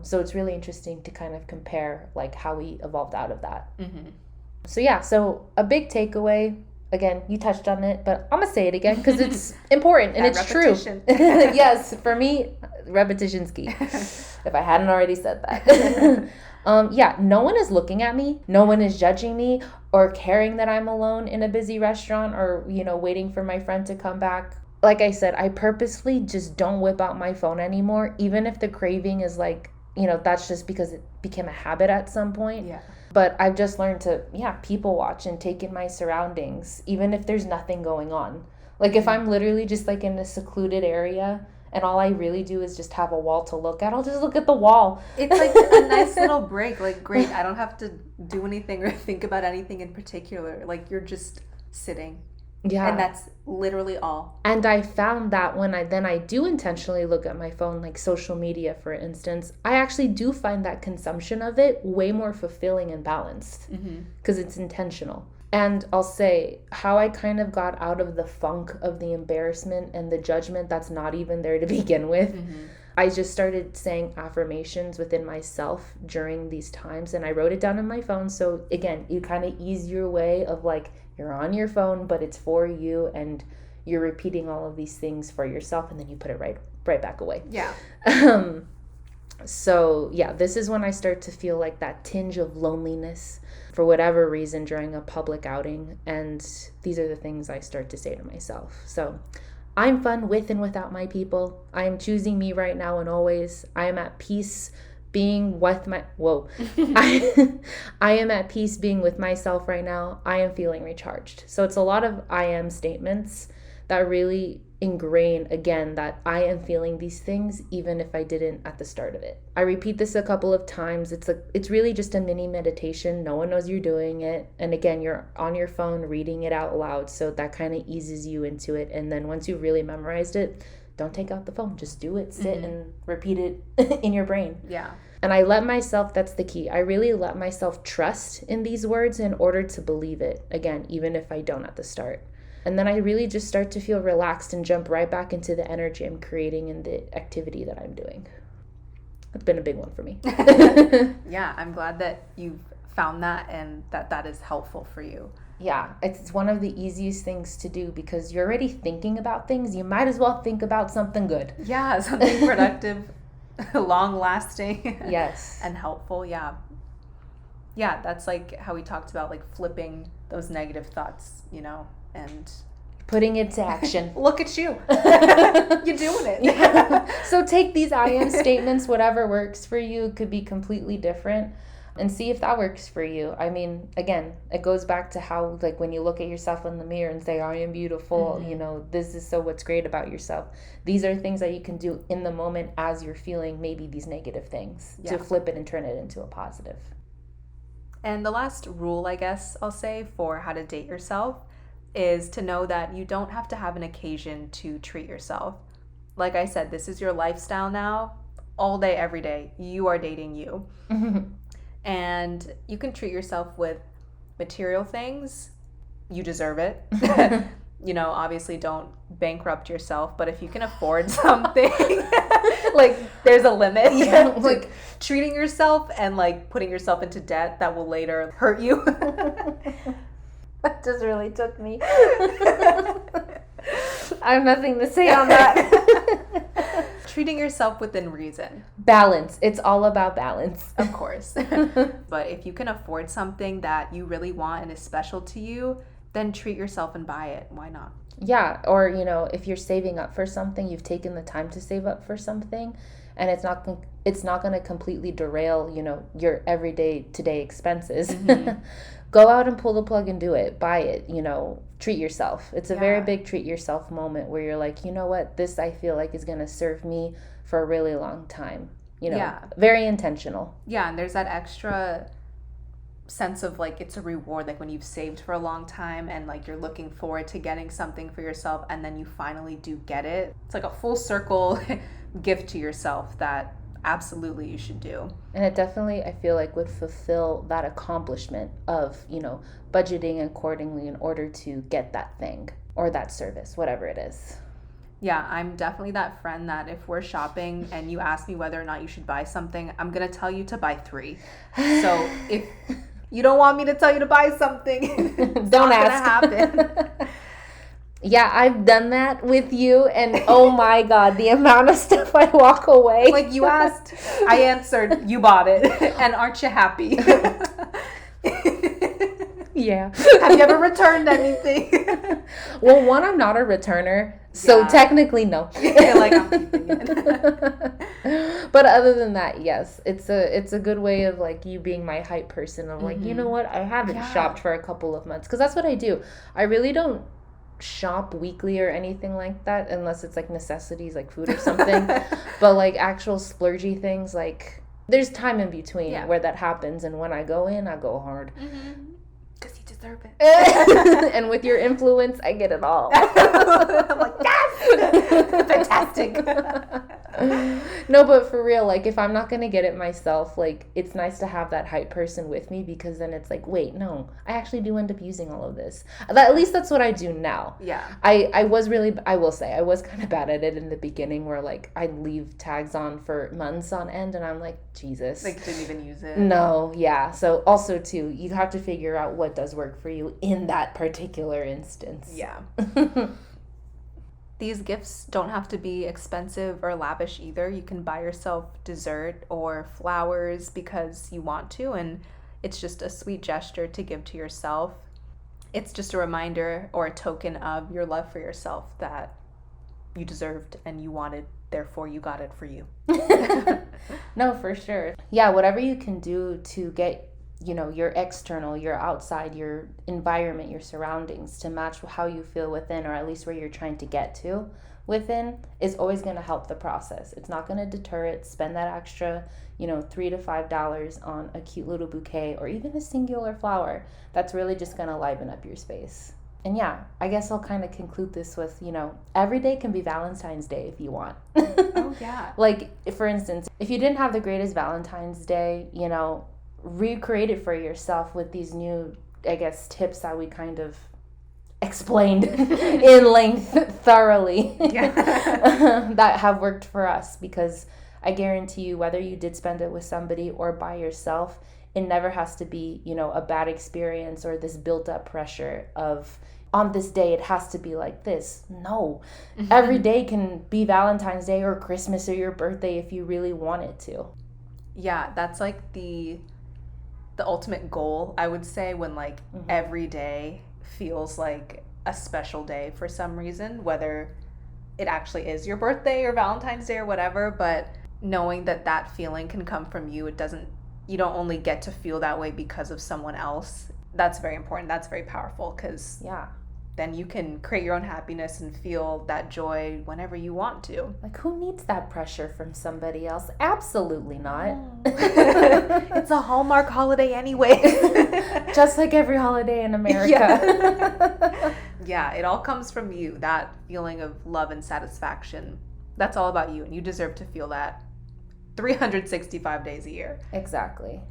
So it's really interesting to kind of compare like how we evolved out of that. So a big takeaway, again, you touched on it, but I'm gonna say it again because it's important and it's repetition. True. Yes, for me, repetition's key. If I hadn't already said that. No one is looking at me. No one is judging me or caring that I'm alone in a busy restaurant or, waiting for my friend to come back. Like I said, I purposely just don't whip out my phone anymore, even if the craving is like, that's just because it became a habit at some point. Yeah. But I've just learned to, people watch and take in my surroundings, even if there's nothing going on. Like if I'm literally just like in a secluded area and all I really do is just have a wall to look at, I'll just look at the wall. It's like a nice little break. Like, great, I don't have to do anything or think about anything in particular. Like, you're just sitting. Yeah. And that's literally all. And I found that when I do intentionally look at my phone, like social media, for instance, I actually do find that consumption of it way more fulfilling and balanced because it's intentional. And I'll say how I kind of got out of the funk of the embarrassment and the judgment that's not even there to begin with. I just started saying affirmations within myself during these times, and I wrote it down on my phone. So again, you kind of ease your way of like, you're on your phone, but it's for you, and you're repeating all of these things for yourself, and then you put it right back away. Yeah. This is when I start to feel like that tinge of loneliness for whatever reason during a public outing, and these are the things I start to say to myself. So I'm fun with and without my people. I am choosing me right now and always. I am at peace being with my... Whoa. I am at peace being with myself right now. I am feeling recharged. So it's a lot of I am statements that really ingrain, again, that I am feeling these things even if I didn't at the start of it. I repeat this a couple of times. It's really just a mini meditation. No one knows you're doing it. And again, you're on your phone reading it out loud. So that kind of eases you into it. And then once you've really memorized it, don't take out the phone. Just do it, sit and repeat it in your brain. Yeah. And I let myself, that's the key. I really let myself trust in these words in order to believe it. Again, even if I don't at the start. And then I really just start to feel relaxed and jump right back into the energy I'm creating and the activity that I'm doing. It's been a big one for me. Yeah, I'm glad that you've found that and that is helpful for you. Yeah, it's one of the easiest things to do because you're already thinking about things. You might as well think about something good. Yeah, something productive, long-lasting. Yes. And helpful, yeah. Yeah, that's like how we talked about like flipping those negative thoughts, you know, and putting it to action. Look at you. You're doing it. Yeah. So take these I am statements, whatever works for you. It could be completely different. And see if that works for you. I mean, again, it goes back to how, like, when you look at yourself in the mirror and say, I am beautiful, you know, this is so what's great about yourself. These are things that you can do in the moment as you're feeling maybe these negative things to flip it and turn it into a positive. And the last rule, I guess I'll say, for how to date yourself is to know that you don't have to have an occasion to treat yourself. Like I said, this is your lifestyle now. All day, every day, you are dating you. And you can treat yourself with material things. You deserve it. You know, obviously don't bankrupt yourself, but if you can afford something, like there's a limit. Yeah, like treating yourself and like putting yourself into debt that will later hurt you. That just really took me. I have nothing to say on that. Treating yourself within reason. Balance. It's all about balance. Of course. But if you can afford something that you really want and is special to you, then treat yourself and buy it. Why not? Yeah. Or, you know, if you're saving up for something, you've taken the time to save up for something, and it's not going to completely derail, you know, your everyday today expenses. Go out and pull the plug and do it. Buy it, you know, treat yourself. It's a very big treat yourself moment where you're like, you know what, this I feel like is going to serve me for a really long time. You know, very intentional. Yeah, and there's that extra sense of like it's a reward, like when you've saved for a long time and like you're looking forward to getting something for yourself and then you finally do get it. It's like a full circle gift to yourself that absolutely you should do. And it definitely, I feel like, would fulfill that accomplishment of, you know, budgeting accordingly in order to get that thing or that service, whatever it is. Yeah, I'm definitely that friend that if we're shopping and you ask me whether or not you should buy something, I'm going to tell you to buy 3. So if you don't want me to tell you to buy something, it's don't ask. Gonna happen. Yeah, I've done that with you, and oh my God, the amount of stuff I walk away. Like you asked, I answered, you bought it, and aren't you happy? Yeah. Have you ever returned anything? Well, one, I'm not a returner, so technically no. Like I'm keeping it. But other than that, yes, it's a good way of like you being my hype person of like, you know what, I haven't shopped for a couple of months, because that's what I do. I really don't shop weekly or anything like that unless it's like necessities like food or something. But like actual splurgy things, like there's time in between where that happens, and when I go in, I go hard. Because you deserve it. And with your influence, I get it all. I'm like, yes! Fantastic. No, but for real, like if I'm not going to get it myself, like it's nice to have that hype person with me, because then it's like, wait, no, I actually do end up using all of this. At least that's what I do now. Yeah. I will say, I was kind of bad at it in the beginning where like I'd leave tags on for months on end and I'm like, Jesus. Like didn't even use it. No, yeah. So also too, you have to figure out what does work for you in that particular instance. Yeah. These gifts don't have to be expensive or lavish either. You can buy yourself dessert or flowers because you want to, and it's just a sweet gesture to give to yourself. It's just a reminder or a token of your love for yourself that you deserved and you wanted, therefore you got it for you. No, for sure. Yeah, whatever you can do to get, your external, your outside, your environment, your surroundings to match how you feel within, or at least where you're trying to get to within, is always going to help the process. It's not going to deter it. Spend that extra, $3 to $5 on a cute little bouquet or even a singular flower. That's really just going to liven up your space. And yeah, I guess I'll kind of conclude this with, every day can be Valentine's Day if you want. Oh, yeah. Like, for instance, if you didn't have the greatest Valentine's Day, recreate it for yourself with these new, I guess, tips that we kind of explained in length thoroughly that have worked for us. Because I guarantee you, whether you did spend it with somebody or by yourself, it never has to be, a bad experience or this built up pressure of, on this day, it has to be like this. No. Every day can be Valentine's Day or Christmas or your birthday if you really want it to. Yeah, that's like the ultimate goal, I would say, when every day feels like a special day for some reason, whether it actually is your birthday or Valentine's Day or whatever, but knowing that feeling can come from you. You don't only get to feel that way because of someone else. That's very important. That's very powerful, because then you can create your own happiness and feel that joy whenever you want to. Like, who needs that pressure from somebody else? Absolutely not. It's a Hallmark holiday anyway. Just like every holiday in America. Yeah, it all comes from you. That feeling of love and satisfaction. That's all about you, and you deserve to feel that 365 days a year. Exactly.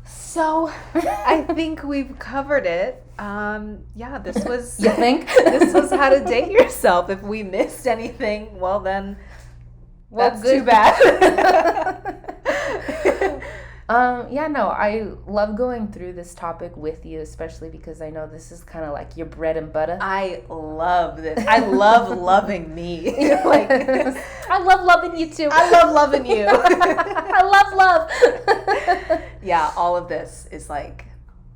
So, I think we've covered it. This was... You think? This was how to date yourself. If we missed anything, well then, that's too bad. I love going through this topic with you, especially because I know this is kind of like your bread and butter. I love this. I love loving me. I love loving you too. I love loving you. I love. Yeah, all of this is like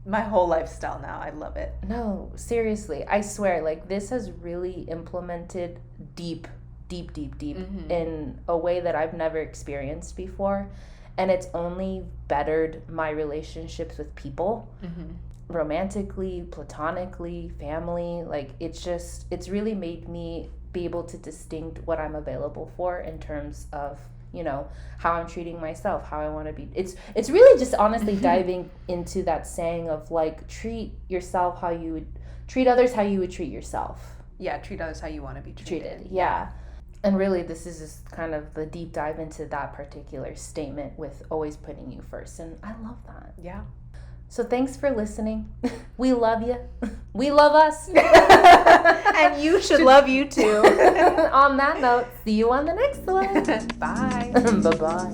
my whole lifestyle now. I love it. No, seriously. I swear, this has really implemented deep in a way that I've never experienced before. And it's only bettered my relationships with people, romantically, platonically, family. It's really made me be able to distinct what I'm available for in terms of, how I'm treating myself, how I want to be. It's really just honestly diving into that saying of treat yourself how you would treat others, how you would treat yourself. Yeah, treat others how you want to be treated. Yeah. And really, this is just kind of the deep dive into that particular statement with always putting you first. And I love that. Yeah. So thanks for listening. We love you. We love us. And you should love you too. On that note, see you on the next one. Bye. Bye-bye.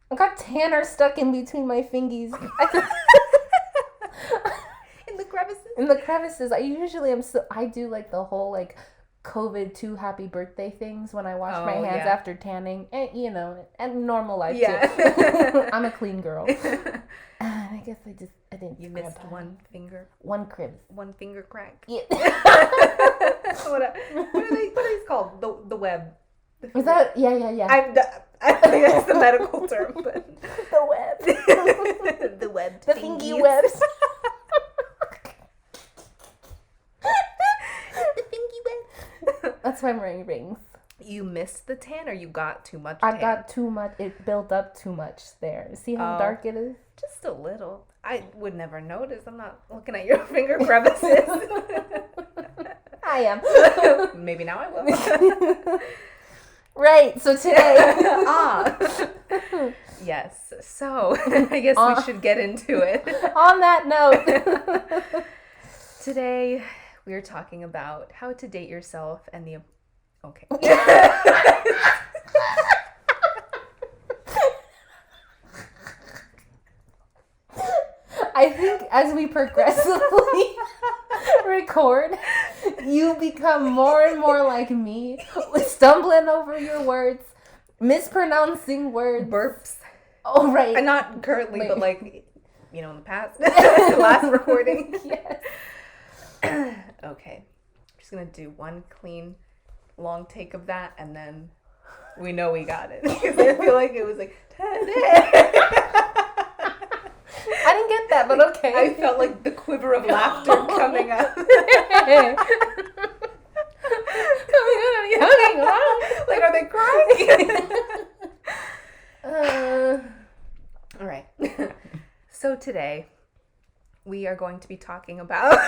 I got tanner stuck in between my fingies. In the crevices? In the crevices. I do the whole COVID 2 happy birthday things when I wash my hands after tanning. And, and normal life too. I'm a clean girl. I guess I didn't. You missed one finger. One crib. One finger crack. Yeah. What are these called? The web. Was that? Yeah. I think that's the medical term, but the web. The web. The fingy webs. The fingy web. That's why I'm wearing rings. You missed the tan, or you got too much tan? I got too much. It built up too much there. See how dark it is? Just a little. I would never notice. I'm not looking at your finger crevices. I am. Maybe now I will. Right, so today. Yes, so I guess we should get into it. On that note. Today, we're talking about how to date yourself and the... Okay. we progressively record, you become more and more like me, stumbling over your words, mispronouncing words. Burps. Oh, right. And not currently, but like, in the past. The last recording. Yes. Okay. I'm just going to do one clean, long take of that, and then we know we got it. Because I feel like it was like, I didn't get that, but okay. I felt like the quiver of laughter coming up. Like, are they crying? All right. So today, we are going to be talking about...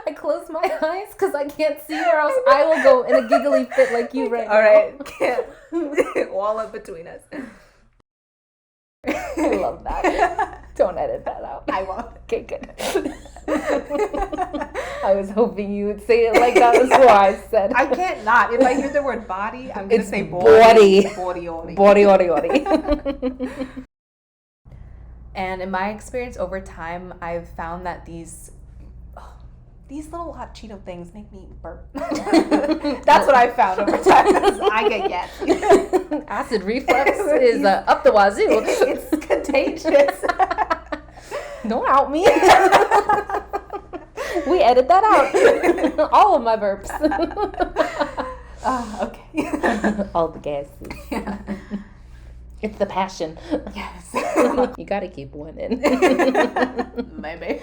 I close my eyes because I can't see, or else I will go in a giggly fit like you right now. All right. Can't wall up between us. I love that. Don't edit that out. I won't. Okay, good. I was hoping you would say it like that before I said. I can't not. If I hear the word body, I'm going to say body. Body. And in my experience over time, I've found that these little hot Cheeto things make me burp. That's what I've found over time. I get gassy. Acid reflux is up the wazoo. It's contagious. Don't out me. We edit that out. All of my burps. Okay. All the gases. Yeah. It's the passion. Yes. You gotta keep one in. Maybe.